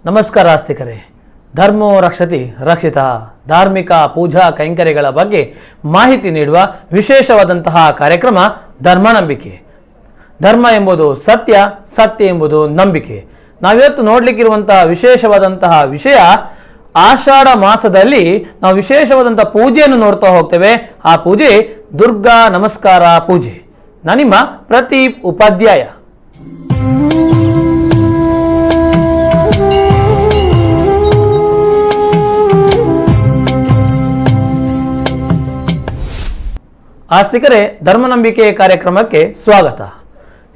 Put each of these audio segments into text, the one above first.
ನಮಸ್ಕಾರ ಆಸ್ತಿಕರೇ. ಧರ್ಮೋ ರಕ್ಷತಿ ರಕ್ಷಿತ ಧಾರ್ಮಿಕ ಪೂಜಾ ಕೈಂಕರ್ಯಗಳ ಬಗ್ಗೆ ಮಾಹಿತಿ ನೀಡುವ ವಿಶೇಷವಾದಂತಹ ಕಾರ್ಯಕ್ರಮ ಧರ್ಮ ನಂಬಿಕೆ. ಧರ್ಮ ಎಂಬುದು ಸತ್ಯ, ಸತ್ಯ ಎಂಬುದು ನಂಬಿಕೆ. ನಾವಿವತ್ತು ನೋಡ್ಲಿಕ್ಕಿರುವಂತಹ ವಿಶೇಷವಾದಂತಹ ವಿಷಯ, ಆಷಾಢ ಮಾಸದಲ್ಲಿ ನಾವು ವಿಶೇಷವಾದಂತಹ ಪೂಜೆಯನ್ನು ನೋಡ್ತಾ ಹೋಗ್ತೇವೆ. ಆ ಪೂಜೆ ದುರ್ಗಾ ನಮಸ್ಕಾರ ಪೂಜೆ. ನಾನಿಮ್ಮ ಪ್ರದೀಪ್ ಉಪಾಧ್ಯಾಯ. ಆಸ್ತಿಕರೇ, ಧರ್ಮನಂಬಿಕೆ ಕಾರ್ಯಕ್ರಮಕ್ಕೆ ಸ್ವಾಗತ.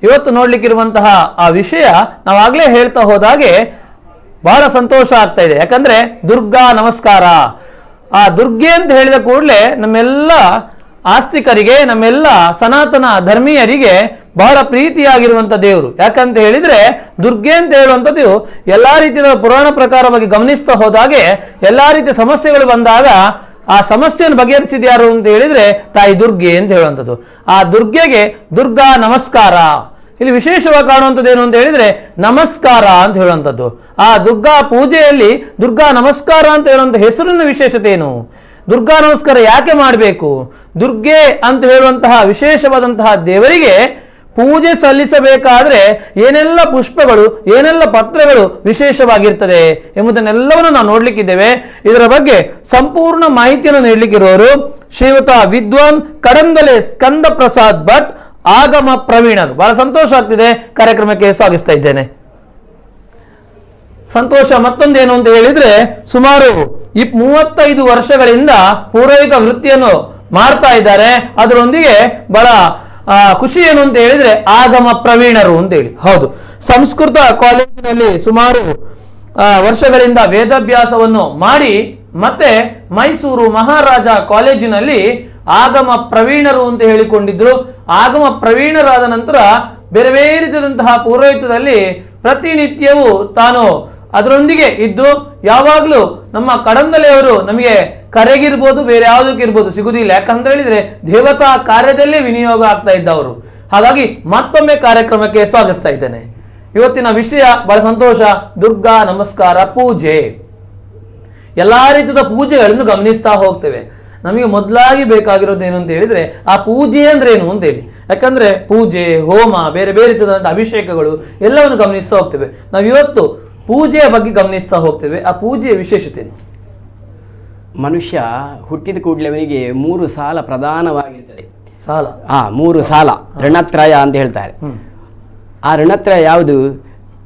ಇವತ್ತು ನೋಡ್ಲಿಕ್ಕಿರುವಂತಹ ಆ ವಿಷಯ ನಾವಾಗಲೇ ಹೇಳ್ತಾ ಹೋದಾಗೆ ಬಹಳ ಸಂತೋಷ ಆಗ್ತಾ ಇದೆ. ಯಾಕಂದ್ರೆ ದುರ್ಗಾ ನಮಸ್ಕಾರ, ಆ ದುರ್ಗೆ ಅಂತ ಹೇಳಿದ ಕೂಡಲೇ ನಮ್ಮೆಲ್ಲ ಆಸ್ತಿಕರಿಗೆ, ನಮ್ಮೆಲ್ಲ ಸನಾತನ ಧರ್ಮೀಯರಿಗೆ ಬಹಳ ಪ್ರೀತಿಯಾಗಿರುವಂಥ ದೇವರು. ಯಾಕಂತ ಹೇಳಿದ್ರೆ ದುರ್ಗೆ ಅಂತ ಹೇಳುವಂಥದ್ದು ಎಲ್ಲಾ ರೀತಿಯ ಪುರಾಣ ಪ್ರಕಾರವಾಗಿ ಗಮನಿಸ್ತಾ ಹೋದಾಗೆ ಎಲ್ಲಾ ರೀತಿಯ ಸಮಸ್ಯೆಗಳು ಬಂದಾಗ ಆ ಸಮಸ್ಯೆಯನ್ನು ಬಗೆಹರಿಸಿದ ಯಾರು ಅಂತ ಹೇಳಿದ್ರೆ ತಾಯಿ ದುರ್ಗೆ ಅಂತ ಹೇಳುವಂಥದ್ದು. ಆ ದುರ್ಗೆಗೆ ದುರ್ಗಾ ನಮಸ್ಕಾರ. ಇಲ್ಲಿ ವಿಶೇಷವಾಗಿ ಕಾಣುವಂಥದ್ದು ಏನು ಅಂತ ಹೇಳಿದ್ರೆ ನಮಸ್ಕಾರ ಅಂತ ಹೇಳುವಂಥದ್ದು. ಆ ದುರ್ಗಾ ಪೂಜೆಯಲ್ಲಿ ದುರ್ಗಾ ನಮಸ್ಕಾರ ಅಂತ ಹೇಳುವಂಥ ಹೆಸರಿನ ವಿಶೇಷತೆ ಏನು? ದುರ್ಗಾ ನಮಸ್ಕಾರ ಯಾಕೆ ಮಾಡಬೇಕು? ದುರ್ಗೆ ಅಂತ ಹೇಳುವಂತಹ ವಿಶೇಷವಾದಂತಹ ದೇವರಿಗೆ ಪೂಜೆ ಸಲ್ಲಿಸಬೇಕಾದ್ರೆ ಏನೆಲ್ಲ ಪುಷ್ಪಗಳು, ಏನೆಲ್ಲ ಪತ್ರಗಳು ವಿಶೇಷವಾಗಿರ್ತದೆ ಎಂಬುದನ್ನೆಲ್ಲವನ್ನು ನಾವು ನೋಡ್ಲಿಕ್ಕಿದ್ದೇವೆ. ಇದರ ಬಗ್ಗೆ ಸಂಪೂರ್ಣ ಮಾಹಿತಿಯನ್ನು ನೀಡಲಿಕ್ಕಿರುವವರು ಶ್ರೀಯುತ ವಿದ್ವಾನ್ ಕಡಂದಲೆ ಸ್ಕಂದ ಪ್ರಸಾದ್ ಭಟ್, ಆಗಮ ಪ್ರವೀಣರು. ಬಹಳ ಸಂತೋಷ ಆಗ್ತಿದೆ, ಕಾರ್ಯಕ್ರಮಕ್ಕೆ ಸ್ವಾಗತಿಸ್ತಾ ಇದ್ದೇನೆ. ಸಂತೋಷ ಮತ್ತೊಂದೇನು ಅಂತ ಹೇಳಿದ್ರೆ, ಸುಮಾರು 35 ವರ್ಷಗಳಿಂದ ಪುರೋಹಿತ ವೃತ್ತಿಯನ್ನು ಮಾಡ್ತಾ ಇದ್ದಾರೆ. ಅದರೊಂದಿಗೆ ಬಹಳ ಖುಷಿ ಏನು ಅಂತ ಹೇಳಿದ್ರೆ ಆಗಮ ಪ್ರವೀಣರು ಅಂತ ಹೇಳಿ. ಹೌದು, ಸಂಸ್ಕೃತ ಕಾಲೇಜಿನಲ್ಲಿ ಸುಮಾರು ವರ್ಷಗಳಿಂದ ವೇದಾಭ್ಯಾಸವನ್ನು ಮಾಡಿ ಮತ್ತೆ ಮೈಸೂರು ಮಹಾರಾಜ ಕಾಲೇಜಿನಲ್ಲಿ ಆಗಮ ಪ್ರವೀಣರು ಅಂತ ಹೇಳಿಕೊಂಡಿದ್ರು. ಆಗಮ ಪ್ರವೀಣರಾದ ನಂತರ ಬೇರೆ ಬೇರೆ ರೀತಿಯಾದಂತಹ ಪೌರೋಹಿತ್ಯದಲ್ಲಿ ಪ್ರತಿನಿತ್ಯವೂ ತಾನು ಅದರೊಂದಿಗೆ ಇದ್ದು ಯಾವಾಗಲೂ ನಮ್ಮ ಕಡಂದಲೆಯವರು ನಮಗೆ ಕರೆಗಿರ್ಬೋದು, ಬೇರೆ ಯಾವುದಕ್ಕಿರ್ಬೋದು ಸಿಗುದಿಲ್ಲ. ಯಾಕಂತ ಹೇಳಿದ್ರೆ ದೇವತಾ ಕಾರ್ಯದಲ್ಲೇ ವಿನಿಯೋಗ ಆಗ್ತಾ ಇದ್ದವರು. ಹಾಗಾಗಿ ಮತ್ತೊಮ್ಮೆ ಕಾರ್ಯಕ್ರಮಕ್ಕೆ ಸ್ವಾಗತಿಸ್ತಾ ಇದ್ದೇನೆ. ಇವತ್ತಿನ ವಿಷಯ ಬಹಳ ಸಂತೋಷ, ದುರ್ಗಾ ನಮಸ್ಕಾರ ಪೂಜೆ. ಎಲ್ಲಾ ರೀತಿಯ ಪೂಜೆಗಳನ್ನು ಗಮನಿಸ್ತಾ ಹೋಗ್ತೇವೆ. ನಮಗೆ ಮೊದಲಾಗಿ ಬೇಕಾಗಿರೋದು ಏನು ಅಂತ ಹೇಳಿದ್ರೆ ಆ ಪೂಜೆ ಅಂದ್ರೆ ಏನು ಅಂತ ಹೇಳಿ. ಯಾಕಂದ್ರೆ ಪೂಜೆ, ಹೋಮ, ಬೇರೆ ಬೇರೆ ರೀತಿಯಾದಂತಹ ಅಭಿಷೇಕಗಳು ಎಲ್ಲವನ್ನು ಗಮನಿಸ್ತಾ ಹೋಗ್ತೇವೆ. ನಾವಿವತ್ತು ಪೂಜೆಯ ಬಗ್ಗೆ ಗಮನಿಸ್ತಾ ಹೋಗ್ತೇವೆ. ಆ ಪೂಜೆಯ ವಿಶೇಷತೆ ಏನು? ಮನುಷ್ಯ ಹುಟ್ಟಿದ ಕೂಡಲೇ ಅವನಿಗೆ 3 ಸಾಲ ಪ್ರಧಾನವಾಗಿರ್ತದೆ. ಸಾಲ? 3 ಸಾಲ, ಋಣತ್ರಯ ಅಂತ ಹೇಳ್ತಾರೆ. ಆ ಋಣತ್ರಯ ಯಾವುದು?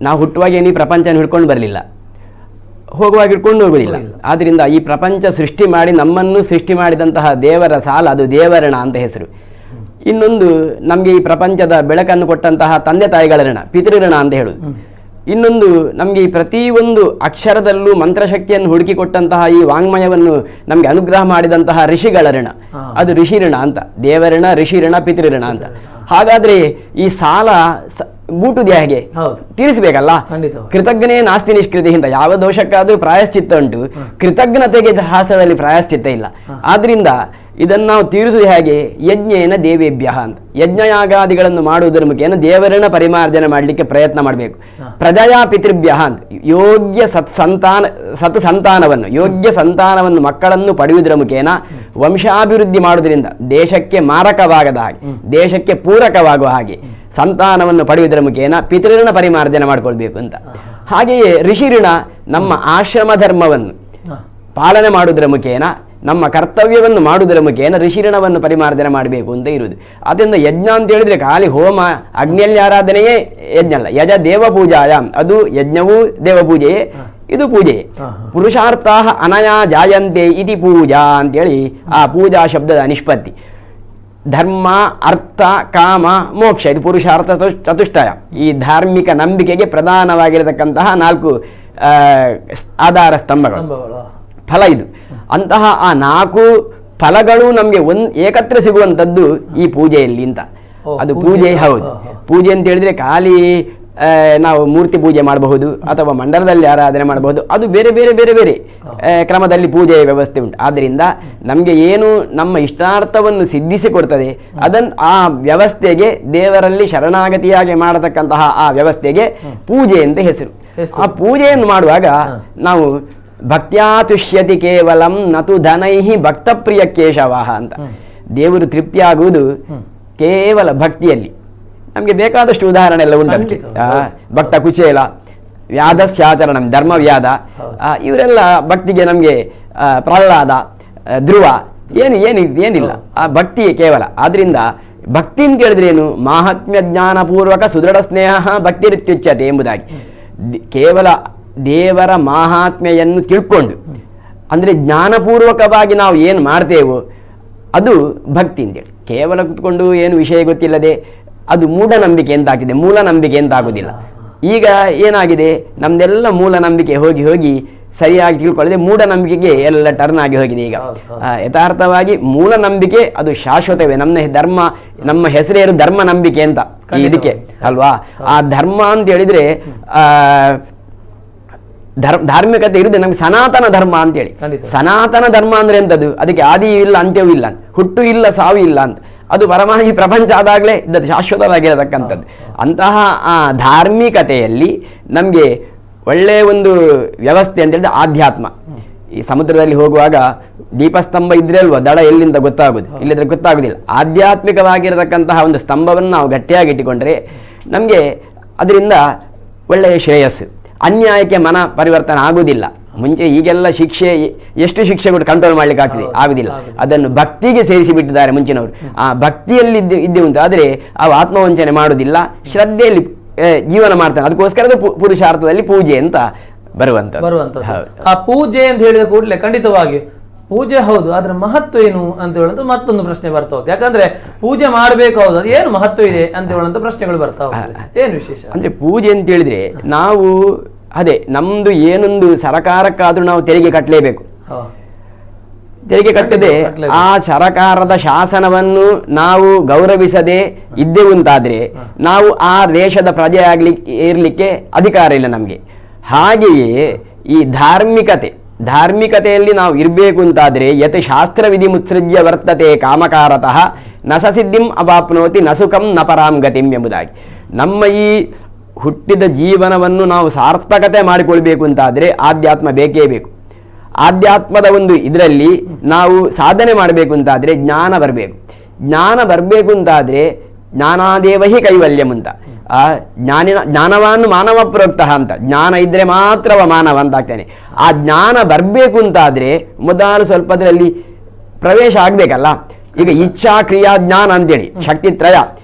ನಾವು ಹುಟ್ಟುವಾಗ ಈ ಪ್ರಪಂಚನ ಹಿಡ್ಕೊಂಡು ಬರಲಿಲ್ಲ, ಹೋಗುವಾಗ ಹಿಡ್ಕೊಂಡು ಹೋಗೋದಿಲ್ಲ. ಆದ್ರಿಂದ ಈ ಪ್ರಪಂಚ ಸೃಷ್ಟಿ ಮಾಡಿ ನಮ್ಮನ್ನು ಸೃಷ್ಟಿ ಮಾಡಿದಂತಹ ದೇವರ ಸಾಲ, ಅದು ದೇವಋಣ ಅಂತ ಹೆಸರು. ಇನ್ನೊಂದು, ನಮಗೆ ಈ ಪ್ರಪಂಚದ ಬೆಳಕನ್ನು ಕೊಟ್ಟಂತಹ ತಂದೆ ತಾಯಿಗಳ ಋಣ, ಪಿತೃಋಣ ಅಂತ ಹೇಳುದು. ಇನ್ನೊಂದು, ನಮಗೆ ಈ ಪ್ರತಿಯೊಂದು ಅಕ್ಷರದಲ್ಲೂ ಮಂತ್ರಶಕ್ತಿಯನ್ನು ಹುಡುಕಿಕೊಟ್ಟಂತಹ ಈ ವಾಂಗ್ಮಯವನ್ನು ನಮಗೆ ಅನುಗ್ರಹ ಮಾಡಿದಂತಹ ಋಷಿಗಳ ಋಣ, ಅದು ಋಷಿಋಣ ಅಂತ. ದೇವಋಣ, ಋಷಿಋಣ, ಪಿತೃಋಣ ಅಂತ. ಹಾಗಾದ್ರೆ ಈ ಸಾಲ ಬೂಟುದು ಹೇಗೆ ತೀರಿಸಬೇಕಲ್ಲ? ಕೃತಜ್ಞನೇ ನಾಸ್ತಿ ನಿಷ್ಕೃತಿಯಿಂದ. ಯಾವ ದೋಷಕ್ಕಾದ್ರೂ ಪ್ರಾಯಶ್ಚಿತ್ತ ಉಂಟು, ಕೃತಜ್ಞತೆಗೆ ಶಾಸ್ತ್ರದಲ್ಲಿ ಪ್ರಾಯಶ್ಚಿತ್ತ ಇಲ್ಲ. ಆದ್ರಿಂದ ಇದನ್ನು ನಾವು ತೀರಿಸುವುದು ಹೇಗೆ? ಯಜ್ಞೇನ ದೇವೇಭ್ಯ ಅಂತ. ಯಜ್ಞಯಾಗಾದಿಗಳನ್ನು ಮಾಡುವುದರ ಮುಖೇನ ದೇವರನ್ನ ಪರಿಮಾರ್ಜನೆ ಮಾಡಲಿಕ್ಕೆ ಪ್ರಯತ್ನ ಮಾಡಬೇಕು. ಪ್ರಜಯಾ ಪಿತೃಭ್ಯ ಅಂತ. ಯೋಗ್ಯ ಸಂತಾನವನ್ನು, ಯೋಗ್ಯ ಸಂತಾನವನ್ನು, ಮಕ್ಕಳನ್ನು ಪಡೆಯುವುದರ ಮುಖೇನ ವಂಶಾಭಿವೃದ್ಧಿ ಮಾಡುವುದರಿಂದ ದೇಶಕ್ಕೆ ಮಾರಕವಾಗದ ಹಾಗೆ, ದೇಶಕ್ಕೆ ಪೂರಕವಾಗುವ ಹಾಗೆ ಸಂತಾನವನ್ನು ಪಡೆಯುವುದರ ಮುಖೇನ ಪಿತೃಋಣ ಪರಿಮಾರ್ಜನೆ ಮಾಡಿಕೊಳ್ಬೇಕು ಅಂತ. ಹಾಗೆಯೇ ಋಷಿಋಣ, ನಮ್ಮ ಆಶ್ರಮ ಧರ್ಮವನ್ನು ಪಾಲನೆ ಮಾಡುವುದರ ಮುಖೇನ, ನಮ್ಮ ಕರ್ತವ್ಯವನ್ನು ಮಾಡುವುದರ ಮುಖೇನ ಋಷಿಋಣವನ್ನು ಪರಿಮಾರ್ಜನೆ ಮಾಡಬೇಕು ಅಂತ ಇರುವುದು. ಅದರಿಂದ ಯಜ್ಞ ಅಂತ ಹೇಳಿದ್ರೆ ಖಾಲಿ ಹೋಮ, ಅಗ್ನಿಯಲ್ಲಿ ಆರಾಧನೆಯೇ ಯಜ್ಞ ಅಲ್ಲ. ಯಜ ದೇವ ಪೂಜಾಯಾಮ್, ಅದು ಯಜ್ಞವೂ ದೇವಪೂಜೆಯೇ, ಇದು ಪೂಜೆಯೇ. ಪುರುಷಾರ್ಥ ಅನಯಾ ಜಾಯಂತೆ ಇತಿ ಪೂಜಾ ಅಂತೇಳಿ ಆ ಪೂಜಾ ಶಬ್ದದ ನಿಷ್ಪತ್ತಿ. ಧರ್ಮ, ಅರ್ಥ, ಕಾಮ, ಮೋಕ್ಷ, ಇದು ಪುರುಷಾರ್ಥ ಚತುಷ್ಟಯ. ಈ ಧಾರ್ಮಿಕ ನಂಬಿಕೆಗೆ ಪ್ರಧಾನವಾಗಿರತಕ್ಕಂತಹ 4 ಆಧಾರ ಸ್ತಂಭಗಳು, ಫಲ ಇದು. ಅಂತಹ ಆ 4 ಫಲಗಳು ನಮಗೆ ಏಕತ್ರ ಸಿಗುವಂಥದ್ದು ಈ ಪೂಜೆಯಲ್ಲಿ ಅಂತ. ಅದು ಪೂಜೆ. ಹೌದು, ಪೂಜೆ ಅಂತ ಹೇಳಿದ್ರೆ ಖಾಲಿ ನಾವು ಮೂರ್ತಿ ಪೂಜೆ ಮಾಡಬಹುದು ಅಥವಾ ಮಂಡಲದಲ್ಲಿ ಆರಾಧನೆ ಮಾಡಬಹುದು. ಅದು ಬೇರೆ ಬೇರೆ ಬೇರೆ ಬೇರೆ ಕ್ರಮದಲ್ಲಿ ಪೂಜೆಯ ವ್ಯವಸ್ಥೆ ಉಂಟು. ಆದ್ದರಿಂದ ನಮಗೆ ಏನು ನಮ್ಮ ಇಷ್ಟಾರ್ಥವನ್ನು ಸಿದ್ಧಿಸಿಕೊಡ್ತದೆ ಅದನ್ನು ಆ ವ್ಯವಸ್ಥೆಗೆ ದೇವರಲ್ಲಿ ಶರಣಾಗತಿಯಾಗಿ ಮಾಡತಕ್ಕಂತಹ ಆ ವ್ಯವಸ್ಥೆಗೆ ಪೂಜೆ ಅಂತ ಹೆಸರು. ಆ ಪೂಜೆಯನ್ನು ಮಾಡುವಾಗ ನಾವು ಭಕ್ತ್ಯಾ ತುಷ್ಯತಿ ಕೇವಲಂ ನತು ಧನೈಹಿ ಭಕ್ತ ಪ್ರಿಯ ಕೇಶವಾಹ ಅಂತ. ದೇವರು ತೃಪ್ತಿಯಾಗುವುದು ಕೇವಲ ಭಕ್ತಿಯಲ್ಲಿ. ನಮಗೆ ಬೇಕಾದಷ್ಟು ಉದಾಹರಣೆ ಎಲ್ಲ ಉಂಟು. ಭಕ್ತ ಕುಚೇಲ, ವ್ಯಾಧಸ್ಯಾಚರಣಂ, ಧರ್ಮವ್ಯಾಧ, ಇವರೆಲ್ಲ ಭಕ್ತಿಗೆ ನಮಗೆ ಪ್ರಹ್ಲಾದ, ಧ್ರುವ ಏನಿಲ್ಲ, ಆ ಭಕ್ತಿಯೇ ಕೇವಲ. ಆದ್ರಿಂದ ಭಕ್ತಿ ಅಂತ ಹೇಳಿದ್ರೆ ಏನು? ಮಾಹಾತ್ಮ್ಯ ಜ್ಞಾನಪೂರ್ವಕ ಸುದೃಢ ಸ್ನೇಹ ಭಕ್ತಿರಿತ್ಯುಚ್ಯತೆ ಎಂಬುದಾಗಿ. ಕೇವಲ ದೇವರ ಮಾಹಾತ್ಮ್ಯವನ್ನು ತಿಳ್ಕೊಂಡು ಅಂದ್ರೆ ಜ್ಞಾನಪೂರ್ವಕವಾಗಿ ನಾವು ಏನು ಮಾಡ್ತೇವೋ ಅದು ಭಕ್ತಿ ಅಂತೇಳಿ. ಕೇವಲ ಕುತ್ಕೊಂಡು ಏನು ವಿಷಯ ಗೊತ್ತಿಲ್ಲದೆ ಅದು ಮೂಢನಂಬಿಕೆ ಎಂತಾಗಿದೆ, ಮೂಲನಂಬಿಕೆ ಎಂತಾಗುವುದಿಲ್ಲ. ಈಗ ಏನಾಗಿದೆ, ನಮ್ದೆಲ್ಲ ಮೂಲನಂಬಿಕೆ ಹೋಗಿ ಹೋಗಿ ಸರಿಯಾಗಿ ತಿಳ್ಕೊಳ್ಳದೆ ಮೂಢನಂಬಿಕೆಗೆ ಎಲ್ಲ ಟರ್ನ್ ಆಗಿ ಹೋಗಿದೆ. ಈಗ ಯಥಾರ್ಥವಾಗಿ ಮೂಲನಂಬಿಕೆ ಅದು ಶಾಶ್ವತವೇ. ನಮ್ಮ ಹೆಸರೇನು ಧರ್ಮ ನಂಬಿಕೆ ಅಂತ ಇದಕ್ಕೆ ಅಲ್ವಾ. ಆ ಧರ್ಮ ಅಂತ ಹೇಳಿದ್ರೆ ಧಾರ್ಮಿಕತೆ ಇರುತ್ತದೆ ನಮ್ಗೆ ಸನಾತನ ಧರ್ಮ ಅಂತೇಳಿ. ಸನಾತನ ಧರ್ಮ ಅಂದ್ರೆ ಎಂತದ್ದು? ಅದಕ್ಕೆ ಆದಿಯೂ ಇಲ್ಲ ಅಂತ್ಯವೂ ಇಲ್ಲ, ಹುಟ್ಟು ಇಲ್ಲ ಸಾವು ಇಲ್ಲ ಅಂತ. ಅದು ಈ ಪ್ರಪಂಚ ಆದಾಗಲೇ ಇದ್ದದ್ದು ಶಾಶ್ವತವಾಗಿರತಕ್ಕಂಥದ್ದು. ಅಂತಹ ಆ ಧಾರ್ಮಿಕತೆಯಲ್ಲಿ ನಮಗೆ ಒಳ್ಳೆಯ ಒಂದು ವ್ಯವಸ್ಥೆ ಅಂತ ಹೇಳಿದ್ರೆ ಆಧ್ಯಾತ್ಮ. ಈ ಸಮುದ್ರದಲ್ಲಿ ಹೋಗುವಾಗ ದೀಪಸ್ತಂಭ ಇದ್ರೆ ಅಲ್ವಾ ದಡ ಎಲ್ಲಿಂದ ಗೊತ್ತಾಗುದು, ಇಲ್ಲದ್ರೆ ಗೊತ್ತಾಗುದಿಲ್ಲ. ಆಧ್ಯಾತ್ಮಿಕವಾಗಿರತಕ್ಕಂತಹ ಒಂದು ಸ್ತಂಭವನ್ನು ನಾವು ಗಟ್ಟಿಯಾಗಿ ಇಟ್ಟುಕೊಂಡ್ರೆ ನಮಗೆ ಅದರಿಂದ ಒಳ್ಳೆಯ ಶ್ರೇಯಸ್ಸು. ಅನ್ಯಾಯಕ್ಕೆ ಮನ ಪರಿವರ್ತನೆ ಆಗುವುದಿಲ್ಲ. ಮುಂಚೆ ಈಗೆಲ್ಲ ಎಷ್ಟು ಶಿಕ್ಷೆ ಕೊಟ್ಟು ಕಂಟ್ರೋಲ್ ಮಾಡ್ಲಿಕ್ಕೆ ಆಗುದಿಲ್ಲ. ಅದನ್ನು ಭಕ್ತಿಗೆ ಸೇರಿಸಿ ಬಿಟ್ಟಿದ್ದಾರೆ ಮುಂಚಿನವರು. ಆ ಭಕ್ತಿಯಲ್ಲಿ ಇದ್ದೇ ಉಂಟು, ಆದರೆ ಅವು ಆತ್ಮವಂಚನೆ ಮಾಡುವುದಿಲ್ಲ, ಶ್ರದ್ಧೆಯಲ್ಲಿ ಜೀವನ ಮಾಡ್ತಾನೆ. ಅದಕ್ಕೋಸ್ಕರ ಪುರುಷಾರ್ಥದಲ್ಲಿ ಪೂಜೆ ಅಂತ ಬರುವಂತದ್ದು. ಆ ಪೂಜೆ ಅಂತ ಹೇಳಿದ ಕೂಡಲೇ ಖಂಡಿತವಾಗಿ ಪೂಜೆ ಹೌದು, ಅದ್ರ ಮಹತ್ವ ಏನು ಅಂತ ಹೇಳುವಂತ ಮತ್ತೊಂದು ಪ್ರಶ್ನೆ ಬರ್ತಾ ಹೋಗುತ್ತೆ. ಯಾಕಂದ್ರೆ ಪೂಜೆ ಮಾಡ್ಬೇಕು, ಹೌದು, ಅದು ಏನು ಮಹತ್ವ ಇದೆ ಅಂತ ಹೇಳುವಂತ ಪ್ರಶ್ನೆಗಳು ಬರ್ತಾ ಹೋಗುತ್ತೆ. ಏನು ವಿಶೇಷ ಅಂದ್ರೆ ಪೂಜೆ ಅಂತ ಹೇಳಿದ್ರೆ ನಾವು ನಮ್ದು ಏನೊಂದು ಸರಕಾರಕ್ಕಾದ್ರೂ ನಾವು ತೆರಿಗೆ ಕಟ್ಟಲೇಬೇಕು. ತೆರಿಗೆ ಕಟ್ಟದೆ ಆ ಸರಕಾರದ ಶಾಸನವನ್ನು ನಾವು ಗೌರವಿಸದೆ ಇದ್ದೇವಂತಾದ್ರೆ ನಾವು ಆ ದೇಶದ ಪ್ರಜೆ ಇರ್ಲಿಕ್ಕೆ ಅಧಿಕಾರ ಇಲ್ಲ ನಮ್ಗೆ. ಹಾಗೆಯೇ ಈ ಧಾರ್ಮಿಕತೆಯಲ್ಲಿ ನಾವು ಇರಬೇಕು ಅಂತಾದ್ರೆ ಯತ್ ಶಾಸ್ತ್ರ ವಿಧಿ ಮುತ್ಸೃಜ್ಯ ವರ್ತತೆ ಕಾಮಕಾರತಃ ನ ಸಸಿದ್ಧಿಂ ಅವಾಪ್ನೋತಿ ನ ಸುಖಂ ನ ಪರಾಂ ಗತಿಂ ಎಂಬುದಾಗಿ. ನಮ್ಮ ಈ ಹುಟ್ಟಿದ ಜೀವನವನ್ನು ನಾವು ಸಾರ್ಥಕತೆ ಮಾಡಿಕೊಳ್ಬೇಕು ಅಂತಾದ್ರೆ ಆಧ್ಯಾತ್ಮ ಬೇಕೇ ಬೇಕು. ಆಧ್ಯಾತ್ಮದ ಒಂದು ಇದರಲ್ಲಿ ನಾವು ಸಾಧನೆ ಮಾಡಬೇಕು ಅಂತಾದ್ರೆ ಜ್ಞಾನ ಬರಬೇಕು ಅಂತಾದ್ರೆ ಜ್ಞಾನಾದೇವಹಿ ಕೈವಲ್ಯಂ ಅಂತ. ಆ ಜ್ಞಾನವಾನ್ ಮಾನವ ಪ್ರೋಕ್ತ ಅಂತ. ಜ್ಞಾನ ಇದ್ರೆ ಮಾತ್ರವ ಮಾನವ ಅಂತ ಆಗ್ತಾನೆ. ಆ ಜ್ಞಾನ ಬರಬೇಕು ಅಂತಾದ್ರೆ ಮೊದಲು ಸ್ವಲ್ಪ ಅದರಲ್ಲಿ ಪ್ರವೇಶ ಆಗ್ಬೇಕಲ್ಲ. ಈಗ ಇಚ್ಛಾ ಕ್ರಿಯಾ ಜ್ಞಾನ ಅಂತೇಳಿ ಶಕ್ತಿತ್ರಯ.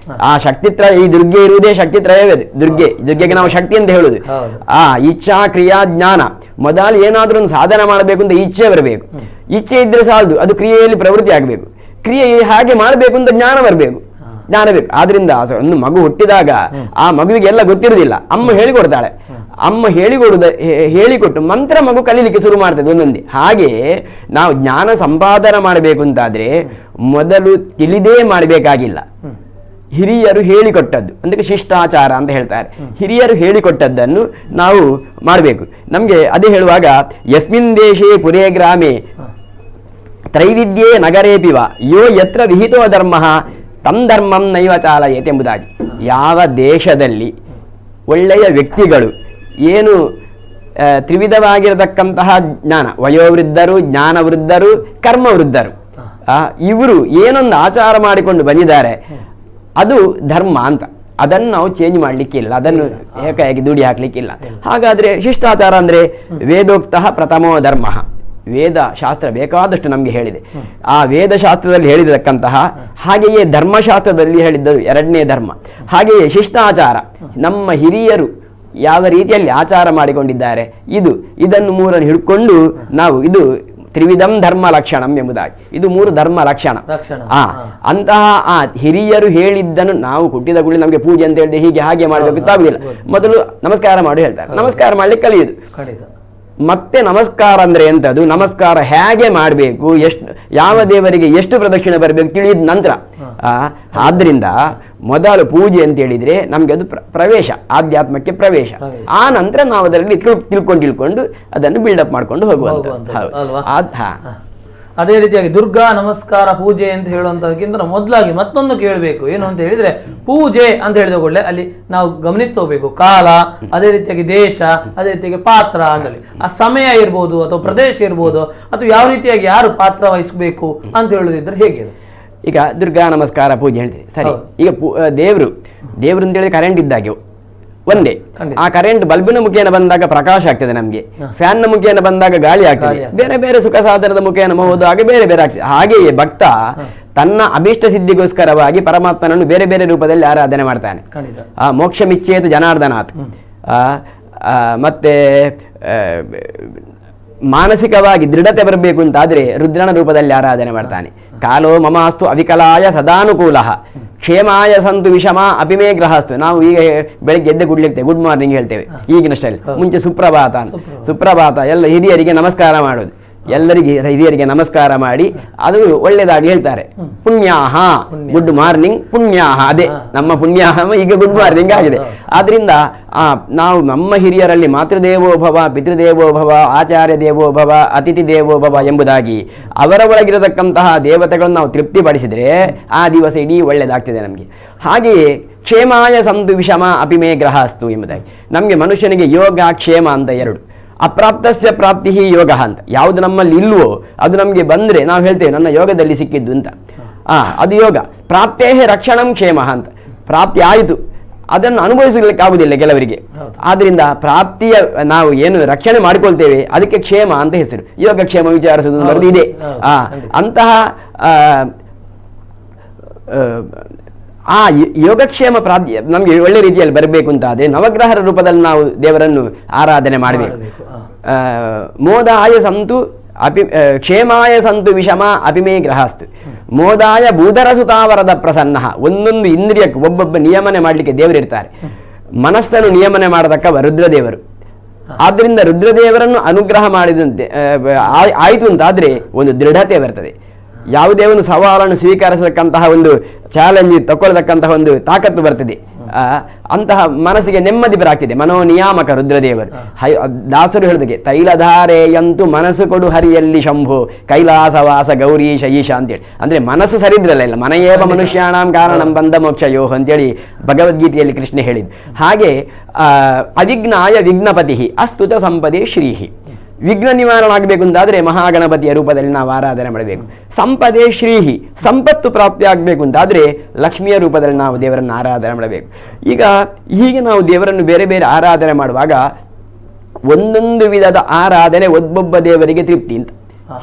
ಆ ಶಕ್ತಿತ್ರಯ, ಈ ದುರ್ಗೆ ಇರುವುದೇ ಶಕ್ತಿತ್ರಯವೇ. ದುರ್ಗೆಗೆ ನಾವು ಶಕ್ತಿ ಅಂತ ಹೇಳುದು. ಆ ಇಚ್ಛಾ ಕ್ರಿಯಾ ಜ್ಞಾನ ಮೊದಲು ಏನಾದ್ರೂ ಒಂದು ಸಾಧನೆ ಮಾಡಬೇಕು ಅಂತ ಇಚ್ಛೆ ಬರಬೇಕು. ಇಚ್ಛೆ ಇದ್ರೆ ಸಾಲದು, ಅದು ಕ್ರಿಯೆಯಲ್ಲಿ ಪ್ರವೃತ್ತಿ ಆಗಬೇಕು. ಕ್ರಿಯೆ ಹಾಗೆ ಮಾಡಬೇಕು ಅಂತ ಜ್ಞಾನ ಬರಬೇಕು. ಜ್ಞಾನ ಬೇಕು. ಆದ್ರಿಂದ ಒಂದು ಮಗು ಹುಟ್ಟಿದಾಗ ಆ ಮಗುವಿಗೆ ಎಲ್ಲ ಗೊತ್ತಿರುವುದಿಲ್ಲ, ಅಮ್ಮ ಹೇಳಿಕೊಡ್ತಾಳೆ. ಅಮ್ಮ ಹೇಳಿಕೊಟ್ಟು ಮಂತ್ರ ಮಗು ಕಲೀಲಿಕ್ಕೆ ಶುರು ಮಾಡ್ತದೆ ಒಂದೊಂದೇ. ಹಾಗೆ ನಾವು ಜ್ಞಾನ ಸಂಪಾದನೆ ಮಾಡಬೇಕು ಅಂತಾದ್ರೆ ಮೊದಲು ತಿಳಿದೇ ಮಾಡಬೇಕಾಗಿಲ್ಲ. ಹಿರಿಯರು ಹೇಳಿಕೊಟ್ಟದ್ದು ಅಂದ್ರೆ ಶಿಷ್ಟಾಚಾರ ಅಂತ ಹೇಳ್ತಾರೆ. ಹಿರಿಯರು ಹೇಳಿಕೊಟ್ಟದ್ದನ್ನು ನಾವು ಮಾಡಬೇಕು. ನಮ್ಗೆ ಅದೇ ಹೇಳುವಾಗ ಯಸ್ಮಿನ್ ದೇಶೇ ಪುರೇ ಗ್ರಾಮೇ ತ್ರೈವಿದ್ಯೇ ನಗರೇಪಿವ ಯೋ ಯತ್ರ ವಿಹಿತೋ ಧರ್ಮ ತಂ ಧರ್ಮಂ ನೈವ ಚಾಲಯೇತ್ ಎಂಬುದಾಗಿ. ಯಾವ ದೇಶದಲ್ಲಿ ಒಳ್ಳೆಯ ವ್ಯಕ್ತಿಗಳು ಏನು ತ್ರಿವಿಧವಾಗಿರತಕ್ಕಂತಹ ಜ್ಞಾನ, ವಯೋವೃದ್ಧರು, ಜ್ಞಾನವೃದ್ಧರು, ಕರ್ಮವೃದ್ಧರು, ಇವರು ಏನೊಂದು ಆಚಾರ ಮಾಡಿಕೊಂಡು ಬಂದಿದ್ದಾರೆ ಅದು ಧರ್ಮ ಅಂತ. ಅದನ್ನು ನಾವು ಚೇಂಜ್ ಮಾಡ್ಲಿಕ್ಕಿಲ್ಲ, ಅದನ್ನು ಏಕಾಏಕಿ ದುಡಿ ಹಾಕ್ಲಿಕ್ಕಿಲ್ಲ. ಹಾಗಾದ್ರೆ ಶಿಷ್ಟಾಚಾರ ಅಂದ್ರೆ ವೇದೋಕ್ತ ಪ್ರಥಮೋ ಧರ್ಮ. ವೇದ ಶಾಸ್ತ್ರ ಬೇಕಾದಷ್ಟು ನಮ್ಗೆ ಹೇಳಿದೆ. ಆ ವೇದ ಶಾಸ್ತ್ರದಲ್ಲಿ ಹೇಳಿರತಕ್ಕಂತಹ ಹಾಗೆಯೇ ಧರ್ಮಶಾಸ್ತ್ರದಲ್ಲಿ ಹೇಳಿದ್ದು ಎರಡನೇ ಧರ್ಮ. ಹಾಗೆಯೇ ಶಿಷ್ಟಾಚಾರ, ನಮ್ಮ ಹಿರಿಯರು ಯಾವ ರೀತಿಯಲ್ಲಿ ಆಚಾರ ಮಾಡಿಕೊಂಡಿದ್ದಾರೆ ಇದನ್ನು ಮೂರನ್ನು ಹಿಡ್ಕೊಂಡು ನಾವು ಇದು ತ್ರಿವಿಧಂ ಧರ್ಮ ಲಕ್ಷಣಂ ಎಂಬುದಾಗಿ. ಇದು 3 ಧರ್ಮ ಲಕ್ಷಣ. ಅಂತಹ ಆ ಹಿರಿಯರು ಹೇಳಿದ್ದನ್ನು ನಾವು ಹುಟ್ಟಿದ ಕೂಡಲೇ ನಮಗೆ ಪೂಜೆ ಅಂತ ಹೇಳಿದೆ ಹೀಗೆ ಹಾಗೆ ಮಾಡಬೇಕು ಗೊತ್ತಾಗುದಿಲ್ಲ. ಮೊದಲು ನಮಸ್ಕಾರ ಮಾಡಿ ಹೇಳ್ತಾರೆ. ನಮಸ್ಕಾರ ಮಾಡ್ಲಿಕ್ಕೆ ಕಲಿಯುದು. ಮತ್ತೆ ನಮಸ್ಕಾರ ಅಂದ್ರೆ ಎಂತದು, ನಮಸ್ಕಾರ ಹೇಗೆ ಮಾಡಬೇಕು, ಯಾವ ದೇವರಿಗೆ ಎಷ್ಟು ಪ್ರದಕ್ಷಿಣೆ ಬರಬೇಕು ತಿಳಿದ ನಂತರ. ಆದ್ರಿಂದ ಮೊದಲು ಪೂಜೆ ಅಂತ ಹೇಳಿದ್ರೆ ನಮ್ಗೆ ಅದು ಪ್ರವೇಶ, ಆಧ್ಯಾತ್ಮಕ್ಕೆ ಪ್ರವೇಶ. ಆ ನಂತರ ನಾವು ಅದರಲ್ಲಿ ತಿಳ್ಕೊಂಡು ಅದನ್ನು ಬಿಲ್ಡಪ್ ಮಾಡ್ಕೊಂಡು ಹೋಗುವಂತ. ಅದೇ ರೀತಿಯಾಗಿ ದುರ್ಗಾ ನಮಸ್ಕಾರ ಪೂಜೆ ಅಂತ ಹೇಳುವಂತದಕ್ಕಿಂತ ಮೊದಲಾಗಿ ಮತ್ತೊಂದು ಕೇಳಬೇಕು, ಏನು ಅಂತ ಹೇಳಿದ್ರೆ ಪೂಜೆ ಅಂತ ಹೇಳಿದ ಕೂಡಲೇ ಅಲ್ಲಿ ನಾವು ಗಮನಿಸ್ತಾ ಹೋಗ್ಬೇಕು ಕಾಲ, ಅದೇ ರೀತಿಯಾಗಿ ದೇಶ, ಅದೇ ರೀತಿಯಾಗಿ ಪಾತ್ರ ಅಂತೇಳಿ ಆ ಸಮಯ ಇರ್ಬೋದು ಅಥವಾ ಪ್ರದೇಶ ಇರ್ಬೋದು ಅಥವಾ ಯಾವ ರೀತಿಯಾಗಿ ಯಾರು ಪಾತ್ರ ವಹಿಸಬೇಕು ಅಂತ ಹೇಳುದಿದ್ರೆ ಹೇಗೆ? ಈಗ ದುರ್ಗಾ ನಮಸ್ಕಾರ ಪೂಜೆ ಹೇಳ್ತೀವಿ ಸರಿ. ಈಗ ದೇವ್ರು ಅಂತ ಹೇಳಿದ್ರೆ ಕರೆಂಟ್ ಇದ್ದಾಗೆ ಒಂದೇ. ಆ ಕರೆಂಟ್ ಬಲ್ಬಿನ ಮುಖೇನ ಬಂದಾಗ ಪ್ರಕಾಶ ಆಗ್ತದೆ ನಮ್ಗೆ, ಫ್ಯಾನ್ ನ ಮುಖೇನ ಬಂದಾಗ ಗಾಳಿ ಆಗ್ತದೆ, ಬೇರೆ ಬೇರೆ ಸುಖ ಸಾಧನದ ಮುಖೇನ ಹೋದಾಗ ಬೇರೆ ಬೇರೆ ಆಗ್ತದೆ. ಹಾಗೆಯೇ ಭಕ್ತ ತನ್ನ ಅಭೀಷ್ಟ ಸಿದ್ಧಿಗೋಸ್ಕರವಾಗಿ ಪರಮಾತ್ಮನನ್ನು ಬೇರೆ ಬೇರೆ ರೂಪದಲ್ಲಿ ಆರಾಧನೆ ಮಾಡ್ತಾನೆ. ಮೋಕ್ಷ ಮಿಚ್ಚೇತ ಜನಾರ್ದನಾಥ್. ಮತ್ತೆ ಮಾನಸಿಕವಾಗಿ ದೃಢತೆ ಬರಬೇಕು ಅಂತಾದ್ರೆ ರುದ್ರನ ರೂಪದಲ್ಲಿ ಆರಾಧನೆ ಮಾಡ್ತಾನೆ. ಕಾಲೋ ಮಮಾಸ್ತು ಅವಿಕಲಾಯ ಸದಾನುಕೂಲ ಕ್ಷೇಮಾಯ ಸಂತು ವಿಷಮ ಅಪಿಮೇ ಗ್ರಹಸ್ತು. ನಾವು ಈಗ ಬೆಳಗ್ಗೆ ಎದ್ದೆ ಗುಡ್ಲಿರ್ತೇವೆ, ಗುಡ್ ಮಾರ್ನಿಂಗ್ ಹೇಳ್ತೇವೆ ಈಗಿನ ಸ್ಟೈಲ್. ಮುಂಚೆ ಸುಪ್ರಭಾತ ಅಂತ, ಸುಪ್ರಭಾತ ಎಲ್ಲ ಹಿರಿಯರಿಗೆ ನಮಸ್ಕಾರ ಮಾಡೋದು, ಹಿರಿಯರಿಗೆ ನಮಸ್ಕಾರ ಮಾಡಿ ಅದು ಒಳ್ಳೇದಾಗಿ ಹೇಳ್ತಾರೆ. ಪುಣ್ಯಾಹ ಗುಡ್ ಮಾರ್ನಿಂಗ್, ಪುಣ್ಯಾಹ ಅದೇ ನಮ್ಮ ಪುಣ್ಯಾಹ ಈಗ ಗುಡ್ ಮಾರ್ನಿಂಗ್ ಆಗಿದೆ. ಆದ್ರಿಂದ ನಾವು ನಮ್ಮ ಹಿರಿಯರಲ್ಲಿ ಮಾತೃದೇವೋಭವ, ಪಿತೃದೇವೋಭವ, ಆಚಾರ್ಯ ದೇವೋಭವ, ಅತಿಥಿ ದೇವೋಭವ ಎಂಬುದಾಗಿ ಅವರ ಒಳಗಿರತಕ್ಕಂತಹ ದೇವತೆಗಳನ್ನು ನಾವು ತೃಪ್ತಿಪಡಿಸಿದ್ರೆ ಆ ದಿವಸ ಇಡೀ ಒಳ್ಳೇದಾಗ್ತದೆ ನಮಗೆ. ಹಾಗೆಯೇ ಕ್ಷೇಮಾಯ ಸಂತು ವಿಷಮ ಅಪಿಮೇ ಗ್ರಹಸ್ತು ಎಂಬುದಾಗಿ ನಮಗೆ ಮನುಷ್ಯನಿಗೆ ಯೋಗ ಕ್ಷೇಮ ಅಂತ ಎರಡು. ಅಪ್ರಾಪ್ತಸ್ಯ ಪ್ರಾಪ್ತಿ ಯೋಗ ಅಂತ, ಯಾವುದು ನಮ್ಮಲ್ಲಿ ಇಲ್ವೋ ಅದು ನಮಗೆ ಬಂದ್ರೆ ನಾವು ಹೇಳ್ತೇವೆ ನನ್ನ ಯೋಗದಲ್ಲಿ ಸಿಕ್ಕಿದ್ದು ಅಂತ. ಅದು ಯೋಗ. ಪ್ರಾಪ್ತೇ ರಕ್ಷಣಂ ಕ್ಷೇಮ ಅಂತ, ಪ್ರಾಪ್ತಿ ಆಯಿತು ಅದನ್ನು ಅನುಭವಿಸಲಿಕ್ಕೆ ಆಗುದಿಲ್ಲ ಕೆಲವರಿಗೆ. ಆದ್ರಿಂದ ಪ್ರಾಪ್ತಿಯ ನಾವು ಏನು ರಕ್ಷಣೆ ಮಾಡಿಕೊಳ್ತೇವೆ ಅದಕ್ಕೆ ಕ್ಷೇಮ ಅಂತ ಹೆಸರು. ಯೋಗಕ್ಷೇಮ ವಿಚಾರಿಸುವುದು ಬರೆದು ಇದೆ. ಅಂತಹ ಯೋಗಕ್ಷೇಮ ನಮಗೆ ಒಳ್ಳೆ ರೀತಿಯಲ್ಲಿ ಬರಬೇಕು ಅಂತ ಆದ್ರೆ ನವಗ್ರಹರ ರೂಪದಲ್ಲಿ ನಾವು ದೇವರನ್ನು ಆರಾಧನೆ ಮಾಡಬೇಕು. ಮೋದಾಯ ಸಂತು ಕ್ಷೇಮಾಯ ಸಂತು ವಿಷಮ ಅಪಿಮೇ ಗ್ರಹಸ್ತು. ಮೋದಾಯ ಭೂಧರ ಸುತಾವರದ ಪ್ರಸನ್ನ. ಒಂದೊಂದು ಇಂದ್ರಿಯಕ್ಕೆ ಒಬ್ಬೊಬ್ಬ ನಿಯಮನೆ ಮಾಡಲಿಕ್ಕೆ ದೇವರಿರ್ತಾರೆ. ಮನಸ್ಸನ್ನು ನಿಯಮನೆ ಮಾಡತಕ್ಕ ರುದ್ರದೇವರು. ಆದ್ರಿಂದ ರುದ್ರದೇವರನ್ನು ಅನುಗ್ರಹ ಮಾಡಿದಂತೆ ಆಯಿತು ಅಂತಾದ್ರೆ ಒಂದು ದೃಢತೆ ಬರ್ತದೆ. ಯಾವುದೇ ಒಂದು ಸವಾಲನ್ನು ಸ್ವೀಕರಿಸತಕ್ಕಂತಹ ಒಂದು ಚಾಲೆಂಜ್ ತಗೊಳ್ತಕ್ಕಂತಹ ಒಂದು ತಾಕತ್ತು ಬರ್ತದೆ. ಅಂತಹ ಮನಸ್ಸಿಗೆ ನೆಮ್ಮದಿ ಬರಾಗ್ತಿದೆ. ಮನೋನಿಯಾಮಕ ರುದ್ರದೇವರು. ದಾಸರು ಹೇಳಿದಕ್ಕೆ ತೈಲಧಾರೆಯಂತೂ ಮನಸ್ಸು ಕೊಡು ಹರಿಯಲ್ಲಿ ಶಂಭು ಕೈಲಾಸವಾಸ ಗೌರೀಶ ಈಶ ಅಂತೇಳಿ. ಅಂದ್ರೆ ಮನಸ್ಸು ಸರಿದ್ರಲ್ಲ, ಮನಯೇವ ಮನುಷ್ಯಾಣಂ ಕಾರಣಂ ಬಂಧ ಮೋಕ್ಷಯೋ ಅಂತೇಳಿ ಭಗವದ್ಗೀತೆಯಲ್ಲಿ ಕೃಷ್ಣ ಹೇಳಿದ್ದು. ಹಾಗೆ ಅವಿಘ್ನಾಯ ವಿಘ್ನಪತಿ ಅಸ್ತುತ ಸಂಪದೇ ಶ್ರೀಹಿ. ವಿಘ್ನ ನಿವಾರಣೆ ಆಗಬೇಕು ಅಂತಾದ್ರೆ ಮಹಾಗಣಪತಿಯ ರೂಪದಲ್ಲಿ ನಾವು ಆರಾಧನೆ ಮಾಡಬೇಕು. ಸಂಪದೇ ಶ್ರೀಹಿ, ಸಂಪತ್ತು ಪ್ರಾಪ್ತಿ ಆಗಬೇಕು ಅಂತಾದ್ರೆ ಲಕ್ಷ್ಮಿಯ ರೂಪದಲ್ಲಿ ನಾವು ದೇವರನ್ನು ಆರಾಧನೆ ಮಾಡಬೇಕು. ಈಗ ಹೀಗೆ ನಾವು ದೇವರನ್ನು ಬೇರೆ ಬೇರೆ ಆರಾಧನೆ ಮಾಡುವಾಗ ಒಂದೊಂದು ವಿಧದ ಆರಾಧನೆ ಒಬ್ಬೊಬ್ಬ ದೇವರಿಗೆ ತೃಪ್ತಿ ಅಂತ